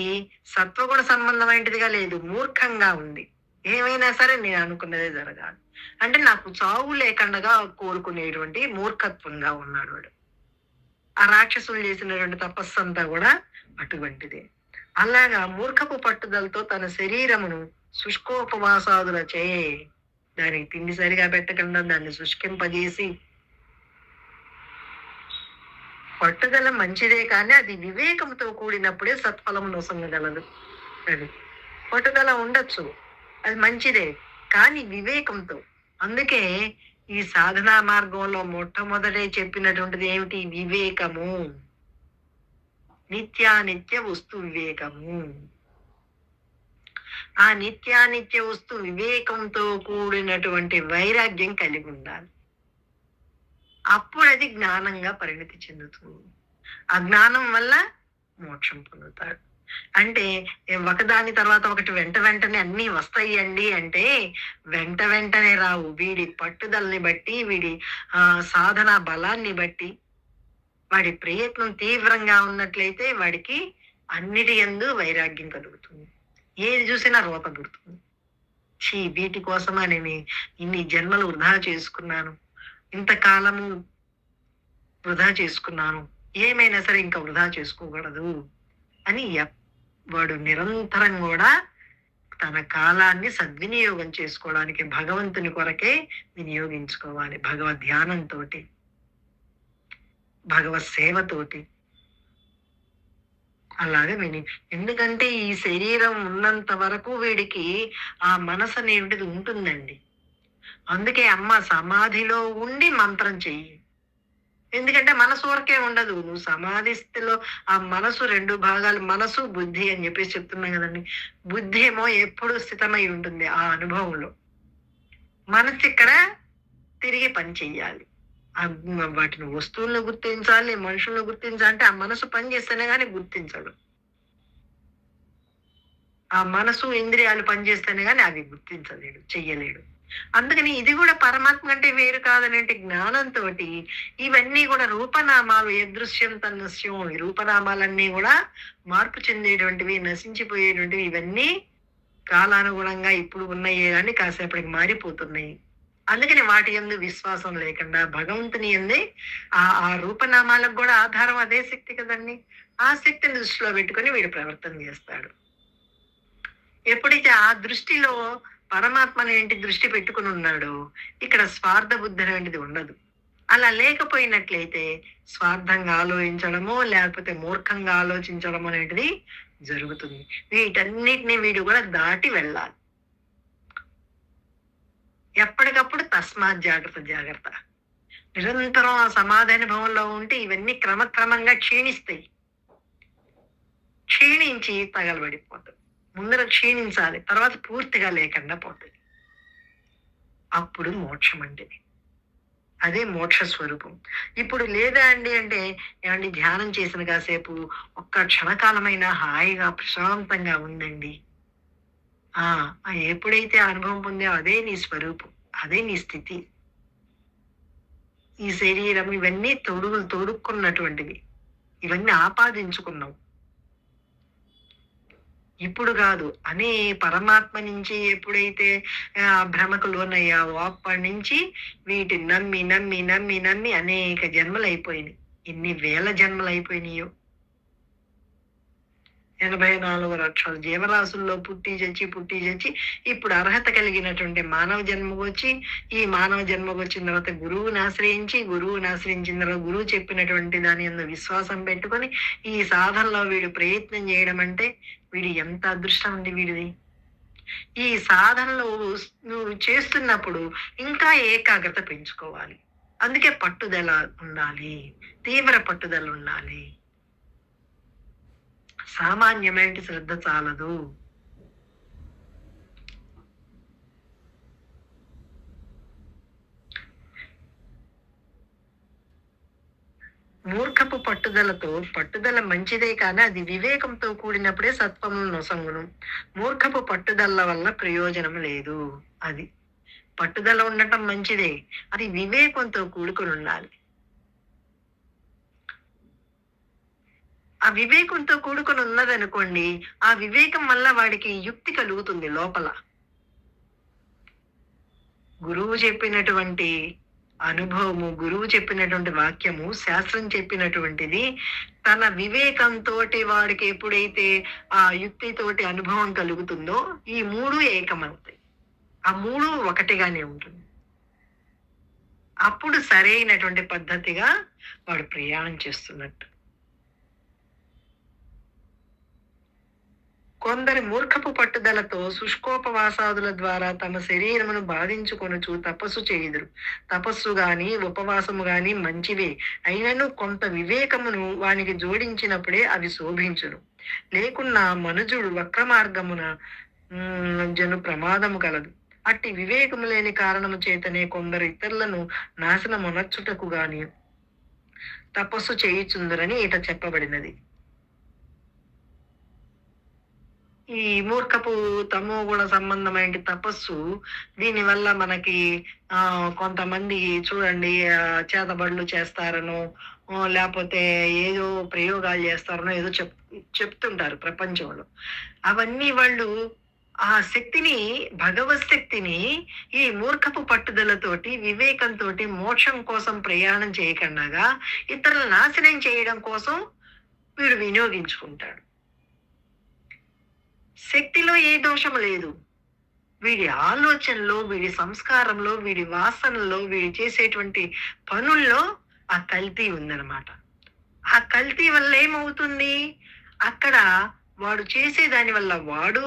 సత్వగుణ సంబంధమైనదిగా లేదు, మూర్ఖంగా ఉంది. ఏమైనా సరే నేను అనుకున్నదే జరగాలి అంటే నాకు చావు లేకుండా కోరుకునేటువంటి మూర్ఖత్వంగా ఉన్నాడు వాడు. ఆ రాక్షసులు చేసినటువంటి తపస్సు అంతా కూడా అటువంటిదే. అలాగా మూర్ఖపు పట్టుదలతో తన శరీరమును శుష్కోపవాసాదుల చే దానికి తిండి సరిగా పెట్టకుండా దాన్ని శుష్కింపజేసి, పట్టుదల మంచిదే కానీ అది వివేకంతో కూడినప్పుడే సత్ఫలం నొసంగగలదు. అది పట్టుదల ఉండొచ్చు, అది మంచిదే, కానీ వివేకంతో. అందుకే ఈ సాధనా మార్గంలో మొట్టమొదటే చెప్పినటువంటిది ఏమిటి? వివేకము, నిత్యానిత్య వస్తు వివేకము. ఆ నిత్యానిత్య వస్తు వివేకంతో కూడినటువంటి వైరాగ్యం కలిగి ఉండాలి. అప్పుడు అది జ్ఞానంగా పరిణతి చెందుతుంది. ఆ జ్ఞానం వల్ల మోక్షం పొందుతాడు. అంటే ఒకదాని తర్వాత ఒకటి వెంటనే అన్ని వస్తాయండి అంటే వెంటనే రావు. వీడి పట్టుదలని బట్టి, వీడి సాధన బలాన్ని బట్టి, వాడి ప్రయత్నం తీవ్రంగా ఉన్నట్లయితే వాడికి అన్నిటి యందు వైరాగ్యం కలుగుతుంది. ఏది చూసినా రోత పుడుతుంది. వీటి కోసమా నేను ఇన్ని జన్మలు వృధా చేసుకున్నాను, ఇంతకాలము వృధా చేసుకున్నాను, ఏమైనా సరే ఇంకా వృధా చేసుకోకూడదు అని వాడు నిరంతరం కూడా తన కాలాన్ని సద్వినియోగం చేసుకోవడానికి భగవంతుని కొరకే వినియోగించుకోవాలి. భగవద్ ధ్యానంతో, భగవత్ సేవతోటి. అలాగే ఎందుకంటే ఈ శరీరం ఉన్నంత వరకు వీడికి ఆ మనసు అనేటిది ఉంటుందండి. అందుకే అమ్మ సమాధిలో ఉండి మంత్రం చెయ్యి. ఎందుకంటే మనసు వరకే ఉండదు. నువ్వు సమాధి స్థితిలో ఆ మనసు రెండు భాగాలు, మనసు బుద్ధి అని చెప్పేసి చెప్తున్నాం కదండి. బుద్ధి ఏమో ఎప్పుడు స్థితమై ఉంటుంది ఆ అనుభవంలో. మనసు ఇక్కడ తిరిగి పని చెయ్యాలి. వాటిని వస్తువులను గుర్తించాలి, మనుషులను గుర్తించాలంటే ఆ మనసు పని చేస్తేనే కానీ గుర్తించడు. ఆ మనసు ఇంద్రియాలు పనిచేస్తేనే కానీ అవి గుర్తించలేడు, చెయ్యలేడు. అందుకని ఇది కూడా పరమాత్మ కంటే వేరు కాదనేటి జ్ఞానంతో ఇవన్నీ కూడా రూపనామాలు, యదృశ్యం తన్నస్యం, ఈ రూపనామాలన్నీ కూడా మార్పు చెందేటువంటివి, నశించిపోయేటువంటివి. ఇవన్నీ కాలానుగుణంగా ఇప్పుడు ఉన్నాయే కానీ కాసేపటికి మారిపోతున్నాయి. అందుకని వాటి యందు విశ్వాసం లేకుండా భగవంతుని యందే ఆ రూపనామాలకు కూడా ఆధారం అదే శక్తి కదండి. ఆ శక్తిని దృష్టిలో పెట్టుకొని వీడు ప్రవర్తన చేస్తాడు. ఎప్పుడైతే ఆ దృష్టిలో పరమాత్మని ఏంటి దృష్టి పెట్టుకుని ఉన్నాడో ఇక్కడ స్వార్థ బుద్ధి అనేటిది ఉండదు. అలా లేకపోయినట్లయితే స్వార్థంగా ఆలోచించడమో లేకపోతే మూర్ఖంగా ఆలోచించడం అనేటిది జరుగుతుంది. వీటన్నిటిని వీడు కూడా దాటి వెళ్ళాలి. ఎప్పటికప్పుడు తస్మాత్ జాగ్రత్త. నిరంతరం ఆ సమాధానుభవంలో ఉంటే ఇవన్నీ క్రమక్రమంగా క్షీణిస్తాయి. క్షీణించి తగలబడిపోతాయి. ముందర క్షీణించాలి, తర్వాత పూర్తిగా లేకుండా పోతుంది. అప్పుడు మోక్షం అంటే అదే మోక్ష స్వరూపం. ఇప్పుడు లేదా అండి అంటే ఏమండి ధ్యానం చేసిన కాసేపు ఒక్క క్షణకాలమైన హాయిగా ప్రశాంతంగా ఉందండి. ఎప్పుడైతే అనుభవం పొందావు అదే నీ స్వరూపం, అదే నీ స్థితి. ఈ శరీరం ఇవన్నీ తొడుక్కున్నటువంటివి, ఇవన్నీ ఆపాదించుకున్నావు. ఇప్పుడు కాదు, అనే పరమాత్మ నుంచి ఎప్పుడైతే భ్రమకు లోనయ్యావో అప్పటి నుంచి వీటిని నమ్మి నమ్మి నమ్మి నమ్మి అనేక జన్మలు అయిపోయినాయి. ఎన్ని వేల జన్మలు అయిపోయినాయో. 84 లక్షల జీవరాశుల్లో పుట్టి చచ్చి ఇప్పుడు అర్హత కలిగినటువంటి మానవ జన్మకు వచ్చి, ఈ మానవ జన్మకు వచ్చిన తర్వాత గురువుని ఆశ్రయించిన తర్వాత గురువు చెప్పినటువంటి దాని యందు విశ్వాసం పెట్టుకొని ఈ సాధనలో వీడు ప్రయత్నం చేయడం అంటే వీడు ఎంత అదృష్టం ఉంది వీడిది. ఈ సాధనలో నువ్వు చేస్తున్నప్పుడు ఇంకా ఏకాగ్రత పెంచుకోవాలి. అందుకే పట్టుదల ఉండాలి. తీవ్ర పట్టుదల ఉండాలి. సామాన్యమైన శ్రద్ధ చాలదు. మూర్ఖపు పట్టుదలతో పట్టుదల మంచిదే కానీ అది వివేకంతో కూడినప్పుడే సత్వము నొసంగును. మూర్ఖపు పట్టుదల వల్ల ప్రయోజనం లేదు. అది పట్టుదల ఉండటం మంచిదే, అది వివేకంతో కూడుకుని ఉండాలి. ఆ వివేకంతో కూడుకుని ఉన్నదనుకోండి, ఆ వివేకం వల్ల వాడికి యుక్తి కలుగుతుంది లోపల. గురువు చెప్పినటువంటి అనుభవము, గురువు చెప్పినటువంటి వాక్యము, శాస్త్రం చెప్పినటువంటిది తన వివేకంతోటి వాడికి ఎప్పుడైతే ఆ యుక్తితోటి అనుభవం కలుగుతుందో ఈ మూడు ఏకమవుతాయి. ఆ మూడు ఒకటిగానే ఉంటుంది. అప్పుడు సరైనటువంటి పద్ధతిగా వాడు ప్రయాణం చేస్తున్నట్టు. కొందరి మూర్ఖపు పట్టుదలతో శుష్కోపవాసాదుల ద్వారా తమ శరీరమును బాధించుకొనుచు తపస్సు చేయుదురు. తపస్సు గాని ఉపవాసము గాని మంచివే, అయినను కొంత వివేకమును వానికి జోడించినప్పుడే అవి శోభించును. లేకున్నా మనుజుడు వక్ర మార్గమున జను ప్రమాదము కలదు. అట్టి వివేకము లేని కారణము చేతనే కొందరు ఇతరులను నాశనమునర్చుటకు గాని తపస్సు చేయుచుందరని ఇట చెప్పబడినది. ఈ మూర్ఖపు తమో గుణ సంబంధమైన తపస్సు, దీని వల్ల మనకి కొంతమంది చూడండి చేతబడులు చేస్తారనో లేకపోతే ఏదో ప్రయోగాలు చేస్తారనో ఏదో చెప్తుంటారు ప్రపంచంలో. అవన్నీ వాళ్ళు ఆ శక్తిని, భగవత్ శక్తిని ఈ మూర్ఖపు పట్టుదలతోటి వివేకంతో మోక్షం కోసం ప్రయాణం చేయకుండా ఇతరులను నాశనం చేయడం కోసం వీడు వినియోగించుకుంటాడు. శక్తిలో ఏ దోషము లేదు. వీడి ఆలోచనలో, వీడి సంస్కారంలో, వీడి వాసనలో, వీడి చేసేటువంటి పనుల్లో ఆ కల్తీ ఉందన్నమాట. ఆ కల్తీ వల్ల ఏమవుతుంది, అక్కడ వాడు చేసే దాని వల్ల వాడు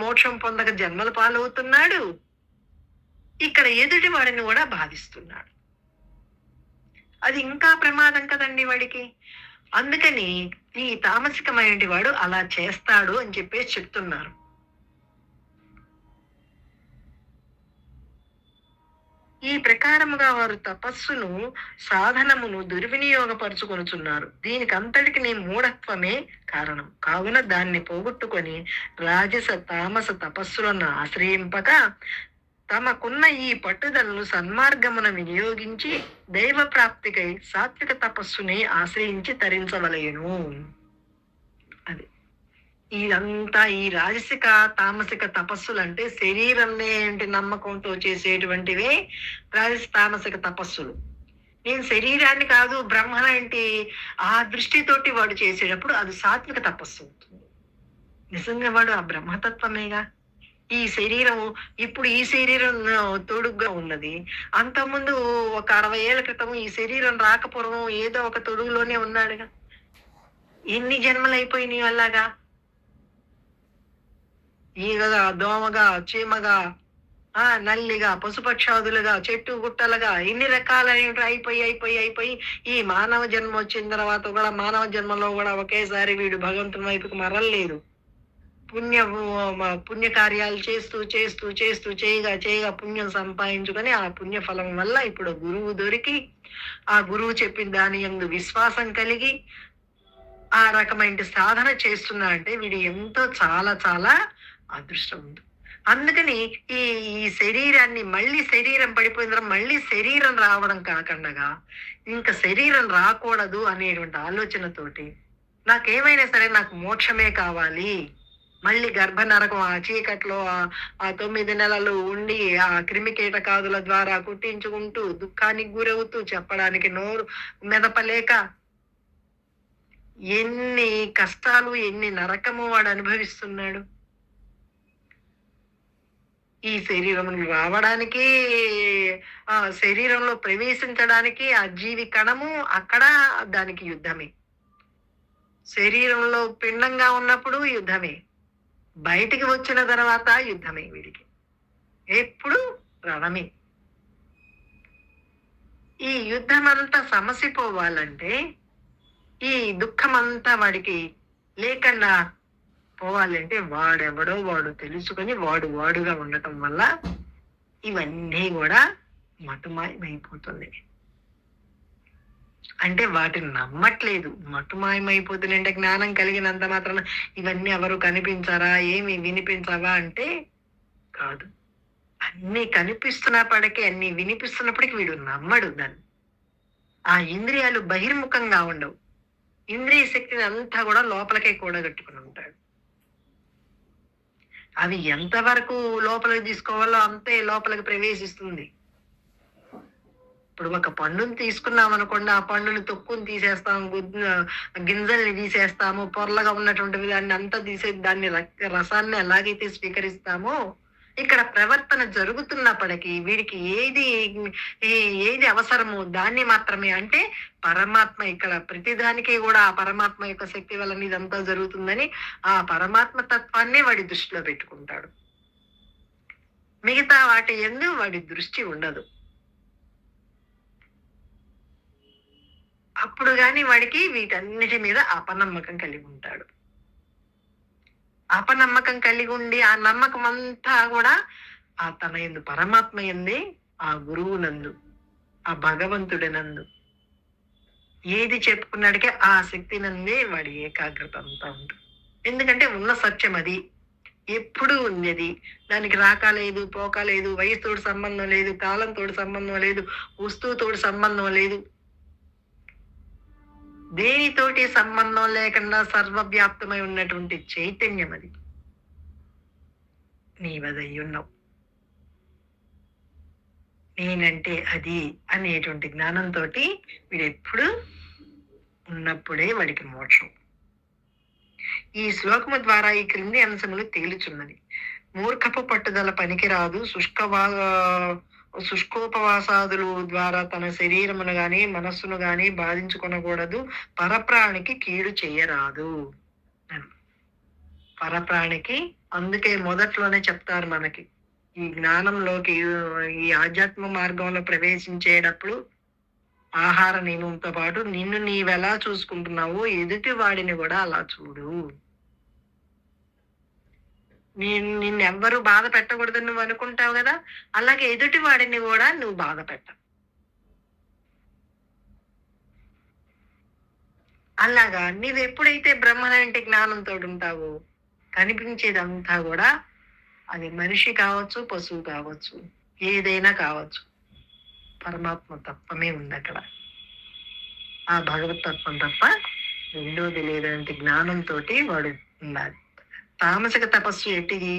మోక్షం పొందక జన్మల పాలవుతున్నాడు, ఇక్కడ ఎదుటి వాడిని కూడా బాధిస్తున్నాడు. అది ఇంకా ప్రమాదం కదండి వాడికి. అందుకని ఈ తామసికమైన వాడు అలా చేస్తాడు అని చెప్పేసి చెప్తున్నారు. ఈ ప్రకారముగా వారు తపస్సును, సాధనమును దుర్వినియోగపరుచుకొనుచున్నారు. దీనికి అంతటికి మూఢత్వమే కారణం. కావున దాన్ని పోగొట్టుకొని రాజస తామస తపస్సులను ఆశ్రయింపక తమకున్న ఈ పట్టుదలను సన్మార్గమున వినియోగించి దైవ ప్రాప్తికై సాత్విక తపస్సుని ఆశ్రయించి తరించవలయను. అది ఇదంతా ఈ రాజసిక తామసిక తపస్సులు అంటే శరీరంలో ఏంటి నమ్మకంతో చేసేటువంటివే రాజస తామసిక తపస్సులు. నేను శరీరాన్ని కాదు బ్రహ్మణ ఏంటి ఆ దృష్టితోటి వాడు చేసేటప్పుడు అది సాత్విక తపస్సు అవుతుంది. నిజంగా వాడు ఆ బ్రహ్మతత్వమేగా. ఈ శరీరం ఇప్పుడు ఈ శరీరం తొడుగ్గా ఉన్నది. అంతకుముందు ఒక 60 ఏళ్ల క్రితం ఈ శరీరం రాకపూర్వం ఏదో ఒక తొడుగులోనే ఉన్నాడుగా. ఎన్ని జన్మలు అయిపోయినాయి అలాగా. ఈగగా, దోమగా, చీమగా, నల్లిగా, పశుపక్షాదులుగా, చెట్టు గుట్టలుగా ఇన్ని రకాలైన అయిపోయి ఈ మానవ జన్మ వచ్చిన తర్వాత కూడా మానవ జన్మలో కూడా ఒకేసారి వీడు భగవంతుని వైపుకి మరలేదు. పుణ్య కార్యాలు చేస్తూ చేయగా పుణ్యం సంపాదించుకొని ఆ పుణ్య ఫలం వల్ల ఇప్పుడు గురువు దొరికి ఆ గురువు చెప్పిన దాని యందు విశ్వాసం కలిగి ఆ రకమైన సాధన చేస్తున్నా అంటే వీడు ఎంతో చాలా చాలా అదృష్టం ఉంది. అందుకని ఈ శరీరాన్ని మళ్ళీ శరీరం పడిపోయిన తర్వాత మళ్ళీ శరీరం రావడం కాకుండా ఇంకా శరీరం రాకూడదు అనేటువంటి ఆలోచనతోటి నాకేమైనా సరే నాకు మోక్షమే కావాలి, మళ్ళీ గర్భ నరకం ఆ చీకట్లో ఆ 9 నెలలు ఉండి ఆ క్రిమి కీటకాదుల ద్వారా కుట్టించుకుంటూ దుఃఖానికి గురవుతూ చెప్పడానికి నోరు మెదపలేక ఎన్ని కష్టాలు ఎన్ని నరకము వాడు అనుభవిస్తున్నాడు. ఈ శరీరం రావడానికి ఆ శరీరంలో ప్రవేశించడానికి ఆ జీవి కణము అక్కడ దానికి యుద్ధమే. శరీరంలో పిండంగా ఉన్నప్పుడు యుద్ధమే, బయటికి వచ్చిన తర్వాత యుద్ధమే వీడికి, ఎప్పుడు రణమే. ఈ యుద్ధమంతా సమసిపోవాలంటే, ఈ దుఃఖమంతా వాడికి లేకుండా పోవాలంటే వాడెవడో వాడు తెలుసుకొని వాడుగా ఉండటం వల్ల ఇవన్నీ కూడా మటుమాయమైపోతుంది. అంటే వాటిని నమ్మట్లేదు. మటుమాయమైపోతుంది అంటే జ్ఞానం కలిగినంత మాత్రాన ఇవన్నీ ఎవరు కనిపించారా, ఏమి వినిపించవా అంటే కాదు. అన్ని కనిపిస్తున్నప్పటికీ, అన్ని వినిపిస్తున్నప్పటికీ వీడు నమ్మడు దాన్ని. ఆ ఇంద్రియాలు బహిర్ముఖంగా ఉండవు. ఇంద్రియ శక్తిని అంతా కూడా లోపలికే కూడగట్టుకుని ఉంటాడు. అవి ఎంతవరకు లోపలికి తీసుకోవాలో అంతే లోపలికి ప్రవేశిస్తుంది. ఇప్పుడు ఒక పండుని తీసుకున్నాం అనుకోండి, ఆ పండుని తొక్కుని తీసేస్తాము, గింజల్ని తీసేస్తాము, పొరలుగా ఉన్నటువంటి దాన్ని అంతా దాన్ని రసాన్ని ఎలాగైతే స్వీకరిస్తామో, ఇక్కడ ప్రవర్తన జరుగుతున్నప్పటికీ వీడికి ఏది అవసరమో దాన్ని మాత్రమే, అంటే పరమాత్మ, ఇక్కడ ప్రతిదానికి కూడా ఆ పరమాత్మ యొక్క శక్తి వలన ఇదంతా జరుగుతుందని ఆ పరమాత్మ తత్వాన్నే వాడి దృష్టిలో పెట్టుకుంటాడు. మిగతా వాటి యందు వాడి దృష్టి ఉండదు. అప్పుడు గాని వాడికి వీటన్నిటి మీద అపనమ్మకం కలిగి ఉంటాడు. అపనమ్మకం కలిగి ఉండి ఆ నమ్మకం అంతా కూడా ఆ తన యందు పరమాత్మ యందే, ఆ గురువు నందు, ఆ భగవంతుడి నందు ఏది చెప్పుకున్నాడికే ఆ శక్తి నందే వాడి ఏకాగ్రత అంతా ఉంటుంది. ఎందుకంటే ఉన్న సత్యం అది, ఎప్పుడు ఉంది అది. దానికి రాకాలేదు, పోకాలేదు, వయసుతోడు సంబంధం లేదు, కాలంతోడు సంబంధం లేదు, వస్తువుతోడు సంబంధం లేదు, దేనితోటి సంబంధం లేకుండా సర్వవ్యాప్తమై ఉన్నటువంటి చైతన్యం అది. నీవదయ్యున్నావు, నేనంటే అది అనేటువంటి జ్ఞానంతో వీడు ఎప్పుడు ఉన్నప్పుడే వాడికి మోక్షం. ఈ శ్లోకము ద్వారా ఈ క్రింది అంశములు తేలుచున్నది. మూర్ఖపు పట్టుదల పనికిరాదు. శుష్కోపవాసాదులు ద్వారా తన శరీరమును గాని మనస్సును గాని బాధించుకొనకూడదు. పరప్రాణికి కీడు చేయరాదు. పరప్రాణికి, అందుకే మొదట్లోనే చెప్తారు మనకి, ఈ జ్ఞానంలోకి, ఈ ఆధ్యాత్మ మార్గంలో ప్రవేశించేటప్పుడు ఆహార నియమంతో పాటు నిన్ను నీవెలా చూసుకుంటున్నావో ఎదుటి వాడిని కూడా అలా చూడు. నిన్నెవ్వరూ బాధ పెట్టకూడదని నువ్వు అనుకుంటావు కదా, అలాగే ఎదుటి వాడిని కూడా నువ్వు బాధ పెట్ట. అలాగా నీవు ఎప్పుడైతే బ్రహ్మనంటే జ్ఞానంతో ఉంటావో కనిపించేదంతా కూడా, అది మనిషి కావచ్చు, పశువు కావచ్చు, ఏదైనా కావచ్చు, పరమాత్మ తత్వమే ఉంది అక్కడ. ఆ భగవతత్వం తప్ప రెండోది లేదంటే జ్ఞానంతో వాడు ఉండాలి. తామసిక తపస్సు ఎట్టిది?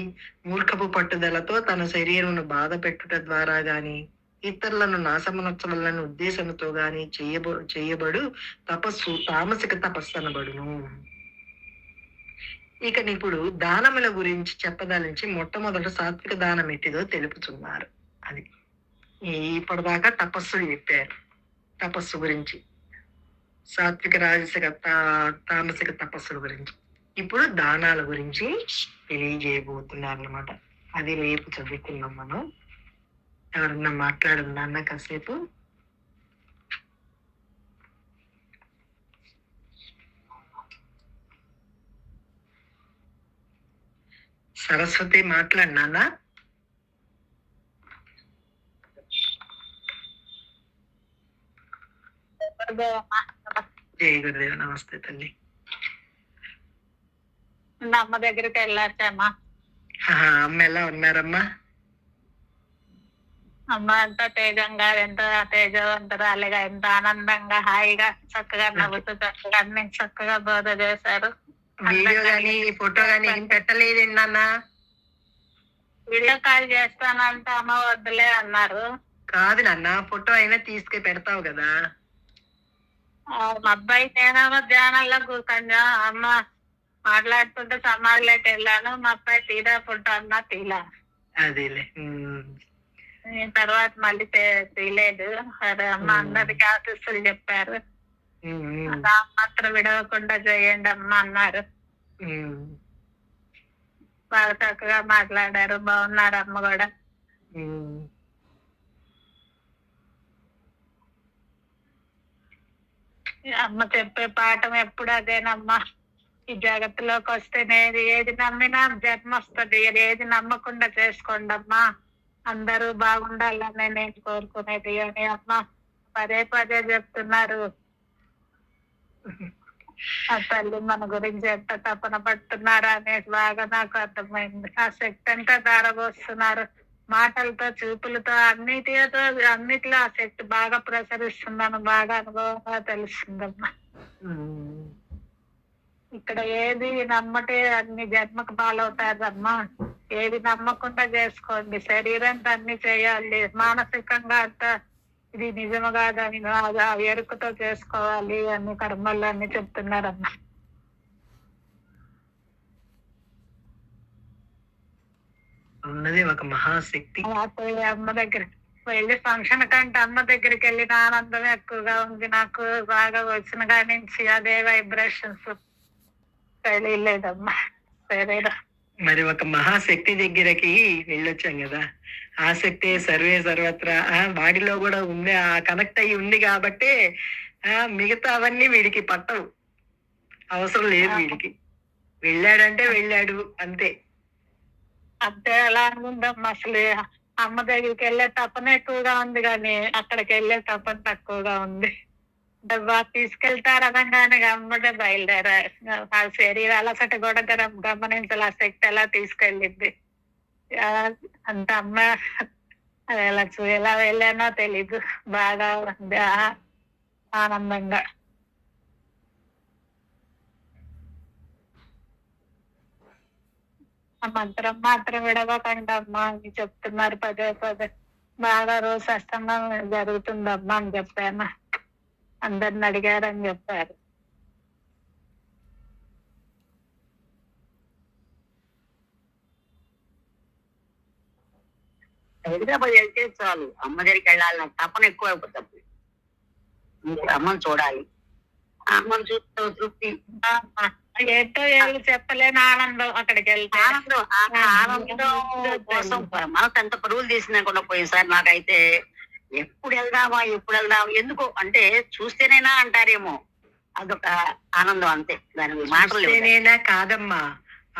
మూర్ఖపు పట్టుదలతో తన శరీరమును బాధ పెట్టుట ద్వారా గాని, ఇతరులను నాశమనొచ్చవలన ఉద్దేశంతో గాని చేయబడు తపస్సు తామసిక తపస్సు అనబడును. ఇక ఇప్పుడు దానముల గురించి చెప్పదలించి మొట్టమొదట సాత్విక దానం ఎట్టిదో తెలుపుతున్నారు. అది ఇప్పటిదాకా తపస్సులు చెప్పారు. తపస్సు గురించి, సాత్విక, రాజసిక, తామసిక తపస్సుల గురించి, ఇప్పుడు దానాల గురించి తెలియజేయబోతున్నారు అనమాట. అది రేపు చదువుకున్నాం మనం. ఎవరన్నా మాట్లాడుందా అన్న కాసేపు? సరస్వతి మాట్లాడినానా? జయ గురుదేవ. నమస్తే తల్లి. అమ్మ దగ్గరికి వెళ్ళారమ్మా. అమ్మ ఎలా ఉన్నారమ్మా? అమ్మ ఎంత తేజంగా, ఎంత తేజవంతురాలిగా, ఎంత ఆనందంగా, హాయిగా, చక్కగా నవ్వుతూ, చక్కగా అన్ని చక్కగా బోధ చేశారు. వీడియో గానీ ఫోటో గానీ ఏం పెట్టలేదండి నాన్న? వీడియో కాల్ చేస్తానంటే అమ్మ వద్దులే అన్నారు. కాదు నాన్న, ఫోటో అయినా తీసుకు పెడతావు కదా. మా అబ్బాయి నేనేమో ధ్యానంలో కూర్చొని అమ్మ మాట్లాడుతుంటే సమాధిలోకి వెళ్ళాను. మా అబ్బాయి తీరా ఫోటో అన్నా తీలా. అదేలే. తర్వాత మళ్ళీ తీయలేదు. సరే అమ్మ, అందరికి ఆశీస్సులు చెప్పారు. మాత్రం విడవకుండా చేయండి అమ్మ అన్నారు. బాగా చక్కగా మాట్లాడారు. బాగున్నారు అమ్మ కూడా. ఉమ్. అమ్మ చెప్పే పాఠం ఎప్పుడు అదేనమ్మా. ఈ జగత్తులోకి వస్తేనే ఏది నమ్మినా జన్మ వస్తుంది. ఏది నమ్మకుండా చేసుకోండి అమ్మా. అందరూ బాగుండాలని నేను కోరుకునేది అని అమ్మ పదే పదే చెప్తున్నారు. ఆ తల్లి మన గురించి ఎంత తపన పడుతున్నారు అనేది బాగా నాకు అర్థమైంది. ఆ శక్తి అంతా ధారపోస్తున్నారు. మాటలతో, చూపులతో, అన్నిటిలో ఆ శక్తి బాగా ప్రసరిస్తుందని బాగా అనుభవంగా తెలుస్తుందమ్మా. ఉమ్. ఇక్కడ ఏది నమ్మటే అన్ని జన్మకు పాలవుతారమ్మా. ఏది నమ్మకుండా చేసుకోండి. శరీరంతో అన్ని చేయాలి, మానసికంగా అంతా ఇది నిజము కాదని ఆ ఎరుకతో చేసుకోవాలి. అన్ని కర్మలు అన్ని చెప్తున్నారమ్మా. ఉన్నది ఒక మహాశక్తి. అప్పుడు అమ్మ దగ్గర వెళ్ళి ఫంక్షన్ కంటే అమ్మ దగ్గరికి వెళ్ళిన ఆనందం ఎక్కువగా ఉంది నాకు. బాగా వచ్చిన కాడి నుంచి అదే వైబ్రేషన్స్ తెలియలేదమ్మా. సరేరా. మరి ఒక మహాశక్తి దగ్గరకి వెళ్ళొచ్చాం కదా, ఆ శక్తి సర్వే సర్వత్రా వాడిలో కూడా ఉంది, ఆ కనెక్ట్ అయ్యి ఉంది కాబట్టి మిగతా అవన్నీ వీడికి పట్టవు, అవసరం లేదు వీడికి. వెళ్ళాడంటే వెళ్ళాడు అంతే. అంతే ఎలా ఉందమ్మా. అసలు అమ్మ దగ్గరికి వెళ్ళే తపన ఎక్కువగా ఉంది కానీ అక్కడికి వెళ్ళే తపన తక్కువగా ఉంది. బాగా తీసుకెళ్తారు అనగానే అమ్మడే బయలుదేరా. ఆ శరీర అలసట కూడా గమనించాలి. ఆ శక్తి ఎలా తీసుకెళ్ళింది అంత అమ్మ. ఎలా వెళ్ళానో తెలీదు. బాగా ఉంది ఆనందంగా. ఆ మంత్రం మాత్రం విడవకండి అమ్మా అని చెప్తున్నారు పదే పదే. బాగా రోజు అష్టమం జరుగుతుందమ్మా అని చెప్పాను. అందరిని అడిగారని చెప్పారు. హైదరాబాద్ వెళ్తే చాలు, అమ్మ దగ్గరికి వెళ్ళాలని తపన ఎక్కువ అయిపోతుంది. అమ్మని చూడాలి, అమ్మని చూస్తే తృప్తి, ఏంటో ఏళ్ళు చెప్పలేని ఆనందం అక్కడికి వెళ్తే. ఆనందం. ఆనందం కోసం మనకు ఎంత పరుగులు తీసినా కూడా పోయినసారి నాకైతే ఎప్పుడు వెళ్దామా ఎందుకో అంటే చూస్తేనేనా అంటారేమో, అదొక ఆనందం అంతే. దాని మాటలు చూస్తేనేనా కాదమ్మా,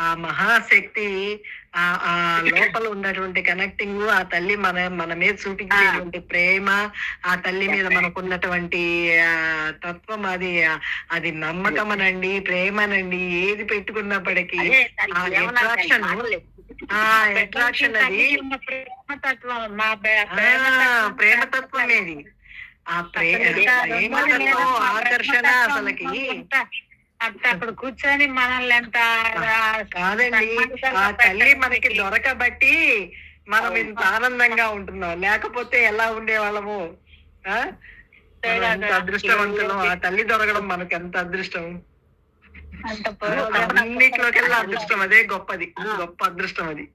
ఆ మహాశక్తి ఆ లోపల ఉన్నటువంటి కనెక్టింగ్, ఆ తల్లి మన మీద చూపించేటువంటి ప్రేమ, ఆ తల్లి మీద మనకున్నటువంటి తత్వం, అది నమ్మకమనండి, ప్రేమనండి, ఏది పెట్టుకున్నప్పటికీ ఆ అట్రాక్షన్ అది ప్రేమతత్వం ఏది, ఆ ప్రేమతత్వం ఆకర్షణ అసలుకి. అక్కడ కూర్చొని మనల్ని ఎంత కాదండి, ఆ తల్లి మనకి దొరకబట్టి మనం ఇంత ఆనందంగా ఉంటున్నాం. లేకపోతే ఎలా ఉండేవాళ్ళము? ఎంత అదృష్టవంతులు, ఆ తల్లి దొరకడం మనకి ఎంత అదృష్టం. అన్నిట్లోకెల్లా అదృష్టం అదే గొప్పది, గొప్ప అదృష్టం అది.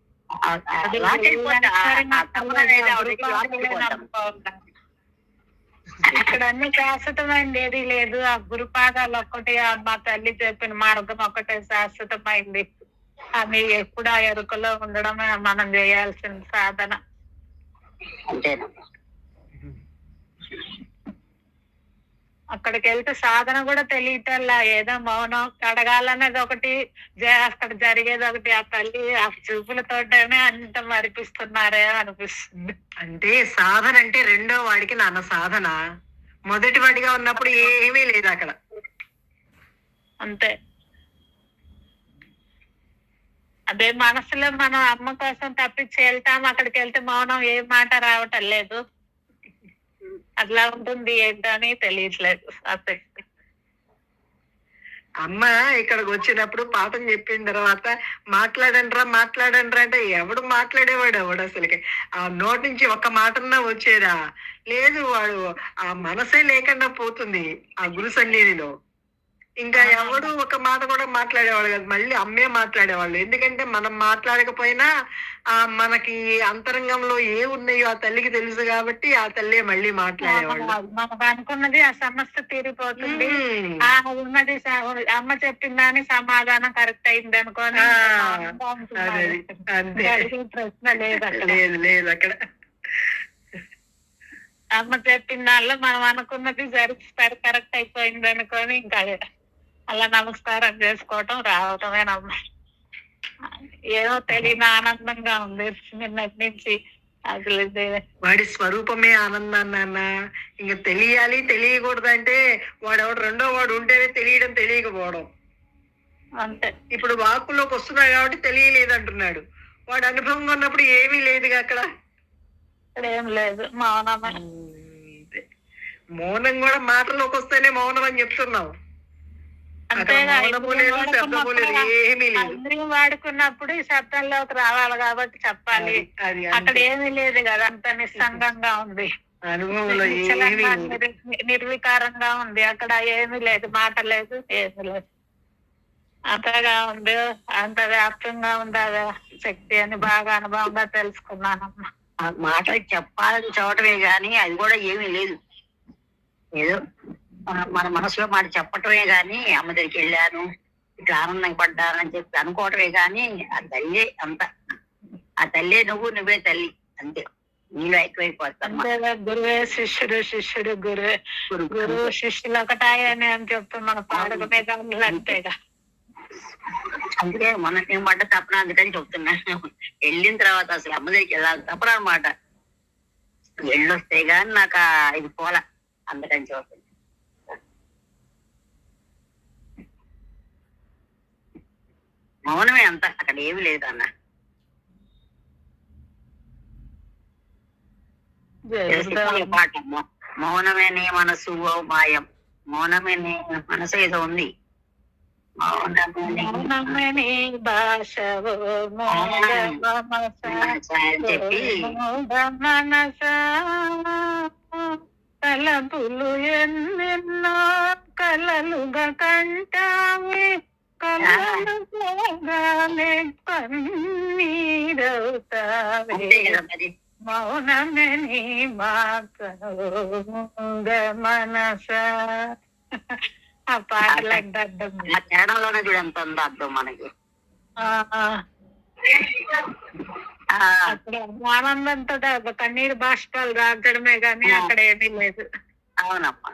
ఇక్కడ అన్ని శాశ్వతమైంది ఏది లేదు. ఆ గురుపాదాలు ఒక్కటే, మా తల్లి చెప్పిన మార్గం ఒక్కటే శాశ్వతమైంది. అది ఎప్పుడు ఆ ఎరుకలో ఉండడమే మనం చేయాల్సిన సాధన. అక్కడికి వెళ్తే సాధన కూడా తెలియటల్లా. ఏదో మౌనం అడగాలన్నది ఒకటి, అక్కడ జరిగేది ఒకటి. ఆ తల్లి ఆ చూపులతోటనే అంత మరిపిస్తున్నారే అనిపిస్తుంది. అంటే సాధన అంటే రెండో వాడికి నాన్న సాధన, మొదటి వాడిగా ఉన్నప్పుడు ఏమీ లేదు అక్కడ. అంతే. అదే మనసులో మనం అమ్మ కోసం తప్పించి వెళ్తాం, అక్కడికి వెళ్తే మౌనం ఏ మాట రావటం లేదు. అట్లా ఉంటుంది ఏంటో అని తెలియట్లేదు. అమ్మ ఇక్కడికి వచ్చినప్పుడు పాఠం చెప్పిన తర్వాత మాట్లాడండ్రా అంటే ఎవడు మాట్లాడేవాడు? ఎవడు అసలుకి ఆ నోటి నుంచి ఒక్క మాటన్నా వచ్చేదా? లేదు, వాడు ఆ మనసే లేకుండా పోతుంది ఆ గురు సన్నిధిలో. ఇంకా ఎవడు ఒక మాట కూడా మాట్లాడేవాళ్ళు కాదు, మళ్ళీ అమ్మే మాట్లాడేవాళ్ళు. ఎందుకంటే మనం మాట్లాడకపోయినా మనకి అంతరంగంలో ఏ ఉన్నాయో ఆ తల్లికి తెలుసు కాబట్టి ఆ తల్లే మళ్ళీ మాట్లాడేవాళ్ళు. మనకు అనుకున్నది ఆ సమస్య తీరిపోతుంది. ఉన్నది అమ్మ చెప్పిందని సమాధానం కరెక్ట్ అయింది అనుకోని ప్రశ్న లేదు లేదు అక్కడ. అమ్మ చెప్పిన దానిలో మనం అనుకున్నది కరెక్ట్ అయిపోయింది అనుకొని ఇంకా అలా నమస్కారం చేసుకోవటం రావటమేనమ్మ. ఏదో తెలియని ఆనందంగా ఉంది నిన్నటి నుంచి. అసలు వాడి స్వరూపమే ఆనందం నాన్న. ఇంకా తెలియాలి తెలియకూడదు అంటే వాడెవడు రెండో వాడు ఉంటేనే తెలియడం తెలియకపోవడం అంతే. ఇప్పుడు వాక్కులోకి వస్తున్నాడు కాబట్టి తెలియలేదు అంటున్నాడు. వాడు అనుభవంగా ఉన్నప్పుడు ఏమీ లేదుగా అక్కడ. ఏం లేదు, మౌనమే. మౌనం కూడా మాటలోకి వస్తేనే మౌనం అని చెప్తున్నావు. అందరూ వాడుకున్నప్పుడు ఈ శబ్దంలోకి రావాలి కాబట్టి చెప్పాలి. అక్కడ ఏమీ లేదు కదా, అంత నిస్సంగంగా ఉంది, నిర్వికారంగా ఉంది. అక్కడ ఏమీ లేదు, మాట లేదు, ఏమీ లేదు. అంతగా ఉంది, అంత వ్యాప్తంగా ఉంది ఆ శక్తి అని బాగా అనుభవంగా తెలుసుకున్నానమ్మా. మాట చెప్పాలని చెప్పటమే గాని అది కూడా ఏమీ లేదు. ఏదో మన మనసులో మాట చెప్పటమే గాని అమ్మ దగ్గరికి వెళ్ళాను ఇట్లా ఆనందం పడ్డానని చెప్పి అనుకోవటమే గాని ఆ తల్లే అంత. ఆ తల్లే నువ్వే తల్లి అంతే. నీలో ఎక్కువైపోతాను. గురువే శిష్యుడు, శిష్యుడు గురువే. గురువు శిష్యులు ఒకటాయని అని చెప్తూ మన పాడుకు మీద అంతేగా. అందుకే మొన్న నేను పడ్డ తప్పన అందుకని చెప్తున్నాను. వెళ్ళిన తర్వాత అసలు అమ్మ దగ్గరికి వెళ్ళాలి తప్పన అనమాట. వెళ్ళొస్తే గాని నాకు ఇది పోల, అందుకని చెప్తుంది. మౌనమే అంత, అక్కడ ఏమి లేదు అన్న. పాట మౌనమే నీ మనసు మాయం, మౌనమే నీ మనసు ఏదో ఉంది. మౌనమే నీ భాష చెప్పి మనస తలపులు ఎన్నెన్నో కలలుగా కంటావి, కలలుగానే పన్నీరవుతావి. మౌనమే నీ మాట మనస. ఆ పాటలకు అర్థం ఆ తేడాలోనే చూడు ఎంత ఉందో అర్థం మనకి. అక్కడ ఆనందంతో కన్నీరు బాష్పాలు రాగడమే గాని అక్కడ ఏమీ లేదు. అవునమ్మా.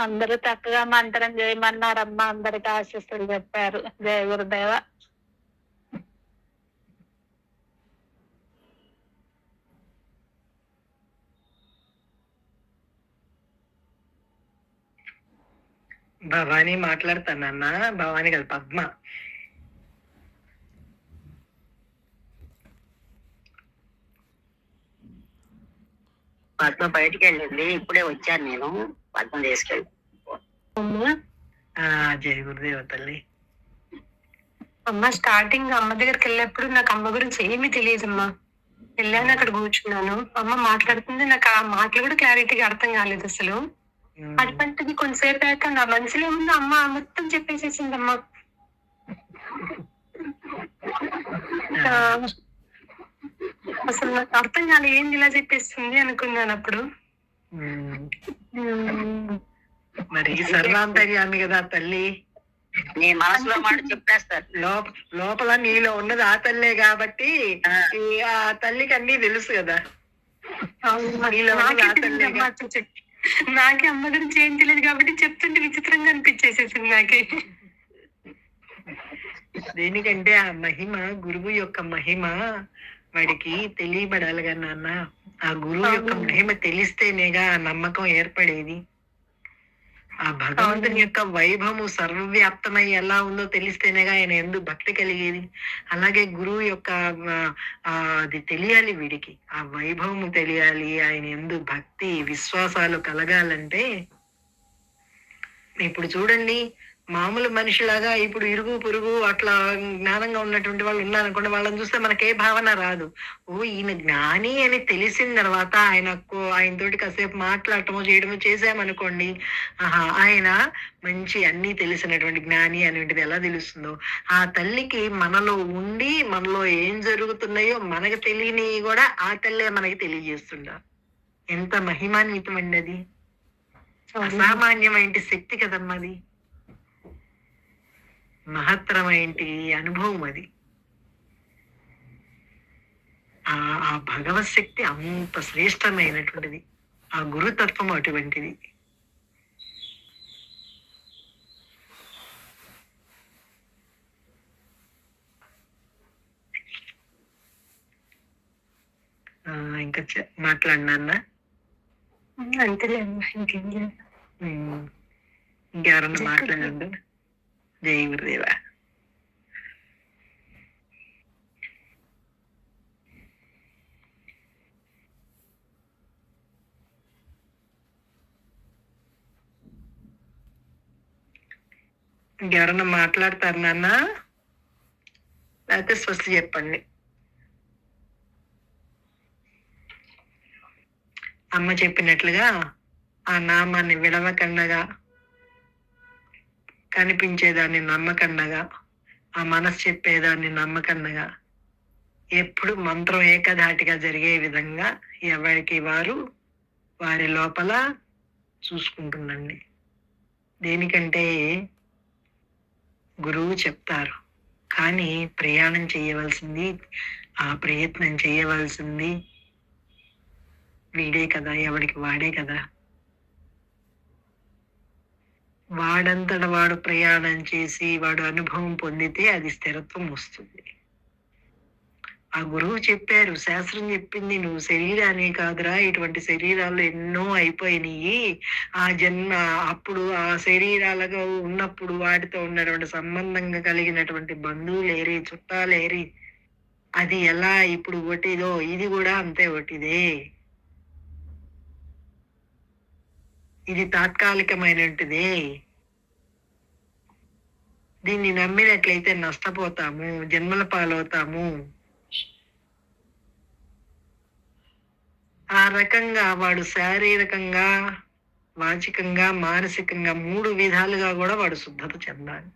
అందరూ చక్కగా మంత్రం చేయమన్నారమ్మా. అందరికి ఆశీస్సులు చెప్పారు. జయ గురుదేవ. భవానీ మాట్లాడతానన్నా. భవానీ కదా, పద్మ. పద్మ బయటికి వెళ్ళింది, ఇప్పుడే వచ్చాను నేను. పద్మ తీసుకెళ్ళి. జయ గురుదేవ తల్లి. అమ్మ స్టార్టింగ్ అమ్మ దగ్గరికి వెళ్ళినప్పుడు నాకు అమ్మ గురించి ఏమీ తెలియదమ్మా. వెళ్ళాను, అక్కడ కూర్చున్నాను, అమ్మ మాట్లాడుతుంది. నాకు ఆ మాటలు కూడా క్లారిటీగా అర్థం కాలేదు అసలు. అటువంటిది కొంతసేపు అయ్యాక నా మనసులో ఏముందో అమ్మ మొత్తం చెప్పేసేసిందమ్మా. అసలు నాకు అర్థం కాలే, ఏంది ఇలా చెప్పేస్తుంది అనుకున్నాను అప్పుడు. మరి సర్వాంతర్యామి కదా తల్లి. నీ మనసులో మాట చెప్పేస్తారు. లోపల నీలో ఉన్నది ఆ తల్లే కాబట్టి ఆ తల్లికి అన్ని తెలుసు కదా. నాకే అమ్మ గురించి ఏం తెలియదు కాబట్టి చెప్తుంటే విచిత్రంగా అనిపించేసేసింది నాకే. దేనికంటే ఆ మహిమ, గురువు యొక్క మహిమ వాడికి తెలియబడాలి కదా నాన్న. ఆ గురువు యొక్క మహిమ తెలిస్తేనేగా ఆ నమ్మకం ఏర్పడేది. ఆ భగవంతుని యొక్క వైభవము సర్వవ్యాప్తమై ఎలా ఉందో తెలిస్తేనేగా ఆయన ఎందుకు భక్తి కలిగేది. అలాగే గురువు యొక్క అది తెలియాలి వీడికి, ఆ వైభవము తెలియాలి. ఆయన ఎందుకు భక్తి విశ్వాసాలు కలగాలంటే ఇప్పుడు చూడండి, మామూలు మనిషిలాగా ఇప్పుడు ఇరుగు పొరుగు అట్లా జ్ఞానంగా ఉన్నటువంటి వాళ్ళు ఉన్నారనుకోండి, వాళ్ళని చూస్తే మనకే భావన రాదు. ఓ ఈయన జ్ఞాని అని తెలిసిన తర్వాత ఆయనతోటి కాసేపు మాట్లాడటమో చేయడమో చేసామనుకోండి, ఆహా ఆయన మంచి అన్నీ తెలిసినటువంటి జ్ఞాని అనేటిది ఎలా తెలుస్తుందో, ఆ తల్లికి మనలో ఉండి మనలో ఏం జరుగుతున్నాయో మనకు తెలియని కూడా ఆ తల్లే మనకి తెలియజేస్తుందా. ఎంత మహిమాన్వితమండి అది. అసామాన్యమైన శక్తి కదమ్మా అది. మహత్తరమైన అనుభవం అది. ఆ భగవత్ శక్తి అంత శ్రేష్టమైనటువంటిది. ఆ గురుతత్వం అటువంటిది. ఇంకా మాట్లాడినా అంతేలేమ్మా, ఇంకేం లేదు. ఇంకెవరన్నా మాట్లాడండి. జై గురుదేవ. ఇంకెవరన్నా మాట్లాడతారు నాన్న, లేకపోతే స్వస్తి చెప్పండి. అమ్మ చెప్పినట్లుగా ఆ నామాన్ని విడవకండగా, కనిపించేదాన్ని నమ్మకండగా, ఆ మనసు చెప్పేదాన్ని నమ్మకండగా, ఎప్పుడు మంత్రం ఏకధాటిగా జరిగే విధంగా ఎవరికి వారు వారి లోపల చూసుకుంటుండండి. దేనికంటే గురువు చెప్తారు, కానీ ప్రయాణం చేయవలసింది, ఆ ప్రయత్నం చేయవలసింది వీడే కదా, ఎవడికి వాడే కదా. వాడంతట వాడు ప్రయాణం చేసి వాడు అనుభవం పొందితే అది స్థిరత్వం వస్తుంది. ఆ గురువు చెప్పారు, శాస్త్రం చెప్పింది, నువ్వు శరీరాన్ని కాదురా, ఇటువంటి శరీరాలు ఎన్నో అయిపోయినాయి. ఆ జన్మ అప్పుడు ఆ శరీరాలుగా ఉన్నప్పుడు వాటితో ఉన్నటువంటి సంబంధంగా కలిగినటువంటి బంధువులేరి చుట్టాలేరి అది ఎలా ఇప్పుడు ఒకటిదో ఇది కూడా అంతే ఒకటిదే. ఇది తాత్కాలికమైనటిదే. దీన్ని నమ్మినట్లయితే నష్టపోతాము, జన్మల పాలవుతాము. ఆ రకంగా వాడు శారీరకంగా, వాచికంగా, మానసికంగా 3 విధాలుగా కూడా వాడు శుద్ధత చెందాలి.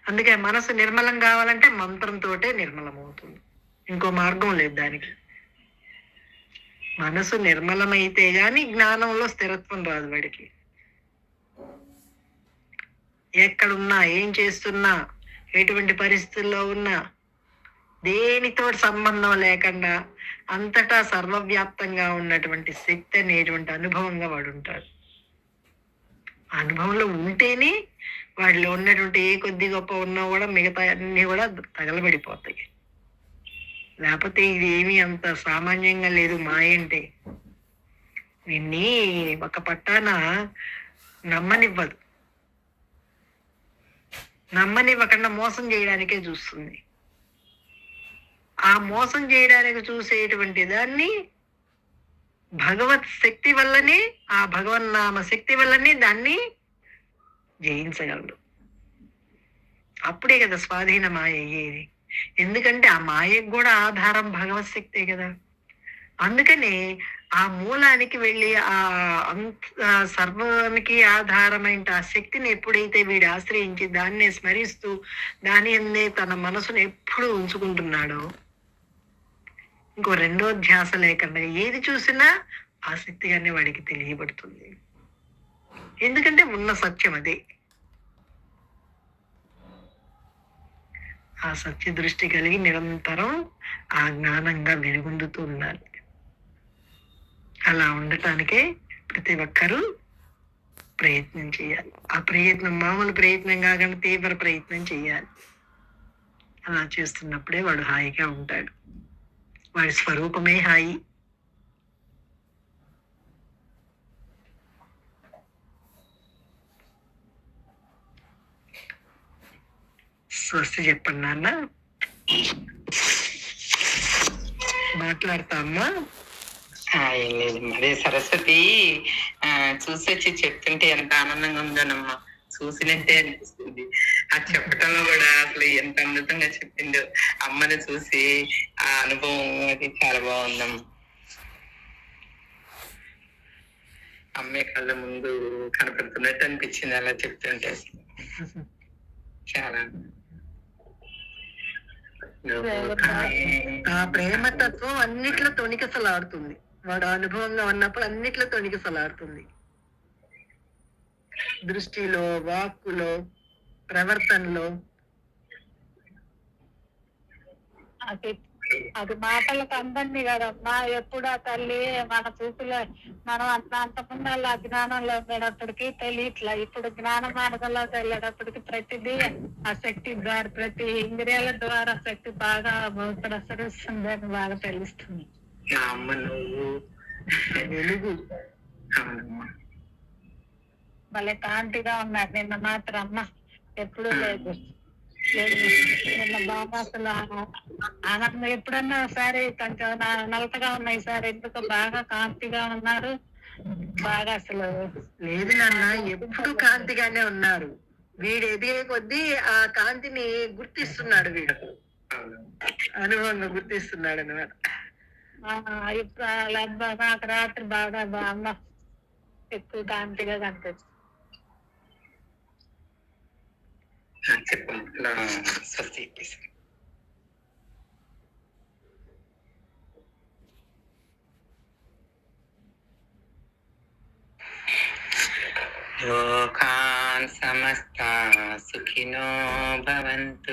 అందుకే మనసు నిర్మలం కావాలంటే మంత్రంతోటే నిర్మలమవుతుంది. ఇంకో మార్గం లేదు దానికి. మనసు నిర్మలమైతే గాని జ్ఞానంలో స్థిరత్వం రాదు వాడికి. ఎక్కడున్నా, ఏం చేస్తున్నా, ఎటువంటి పరిస్థితుల్లో ఉన్నా, దేనితో సంబంధం లేకుండా అంతటా సర్వవ్యాప్తంగా ఉన్నటువంటి శక్తి అనేటువంటి అనుభవంగా వాడు ఉంటాడు. అనుభవంలో ఉంటేనే వాడిలో ఉన్నటువంటి ఏ కొద్ది గొప్ప ఉన్నా కూడా మిగతా అన్ని కూడా తగలబడిపోతాయి. లేకపోతే ఇది ఏమీ అంత సామాన్యంగా లేదు మాయ అంటే. నిన్ని ఒక పట్టాన నమ్మనివ్వదు, నమ్మనివ్వకుండా మోసం చేయడానికే చూస్తుంది. ఆ మోసం చేయడానికి చూసేటువంటి దాన్ని భగవత్ శక్తి వల్లనే, ఆ భగవన్నామ శక్తి వల్లనే దాన్ని జయించగలడు. అప్పుడే కదా స్వాధీన మాయ అయ్యేది. ఎందుకంటే ఆ మాయకు కూడా ఆధారం భగవత్ శక్తే కదా. అందుకనే ఆ మూలానికి వెళ్ళి ఆ సర్వానికి ఆధారమైన ఆ శక్తిని ఎప్పుడైతే వీడు ఆశ్రయించి దాన్నే స్మరిస్తూ దాని అందే తన మనసును ఎప్పుడు ఉంచుకుంటున్నాడో, ఇంకో రెండో ధ్యాస లేకుండా ఏది చూసినా ఆ శక్తిగానే వాడికి తెలియబడుతుంది. ఎందుకంటే ఉన్న సత్యం అదే. ఆ సత్య దృష్టి కలిగి నిరంతరం ఆ జ్ఞానంగా వెలుగొందుతూ ఉండాలి. అలా ఉండటానికే ప్రతి ఒక్కరూ ప్రయత్నం చేయాలి. ఆ ప్రయత్నం మామూలు ప్రయత్నం కాకుండా తీవ్ర ప్రయత్నం చేయాలి. అలా చేస్తున్నప్పుడే వాడు హాయిగా ఉంటాడు. వాడి స్వరూపమే హాయి. స్వస్తి చెప్పండి నాన్న. మాట్లాడతా అమ్మా. ఏం లేదు, అదే సరస్వతి చూసొచ్చి చెప్తుంటే ఎంత ఆనందంగా ఉందోనమ్మా. చూసినట్టే అనిపిస్తుంది. ఆ చెప్పటంలో కూడా అసలు ఎంత అమృతంగా చెప్పిండు. అమ్మని చూసి ఆ అనుభవం అది చాలా బాగుందమ్మా. అమ్మే కళ్ళ ముందు కనపడుతున్నట్టు అనిపించింది అలా చెప్తుంటే. చాలా ఆ ప్రేమతత్వం అన్నిట్లో తొణికిసలాడుతుంది. వాడు అనుభవంగా ఉన్నప్పుడు అన్నిట్లో తొణికిసలాడుతుంది. దృష్టిలో, వాక్కులో, ప్రవర్తనలో. అది మాటలకు అందండి కదమ్మా. ఎప్పుడు ఆ తల్లి మన చూపులో మనం అంతకుముందు వాళ్ళ అజ్ఞానంలో ఉండేటప్పటికి తెలియట్లా. ఇప్పుడు జ్ఞాన మార్గంలోకి వెళ్ళేటప్పటికి ప్రతిదీ ఆ శక్తి ద్వారా, ప్రతి ఇంద్రియాల ద్వారా శక్తి బాగా ప్రసరిస్తుంది అని బాగా తెలుస్తుంది. నా అమ్మ నువ్వు వెలుగు. భలే కాంతిగా ఉన్నారు. నిన్న మాత్రం అమ్మ ఎప్పుడు లేదు నిన్న బాగా అసలు ఆనందం. ఎప్పుడన్నా ఒకసారి కొంచెం నలతగా ఉన్నాయి సార్, ఎందుకు బాగా కాంతిగా ఉన్నారు. బాగా అసలు లేదు నాన్న, ఎప్పుడు కాంతిగానే ఉన్నారు. వీడు ఎదిగే కొద్దీ ఆ కాంతిని గుర్తిస్తున్నాడు. వీడు అనుభవంగా గుర్తిస్తున్నాడు అనమాట. ఇప్పుడు నాకు రాత్రి బాగా అమ్మ ఎక్కువ కాంతిగా కనిపిస్తుంది. చెప్పండి స్వస్తి. లోకాన్ సమస్తా సుఖినో భవంతు.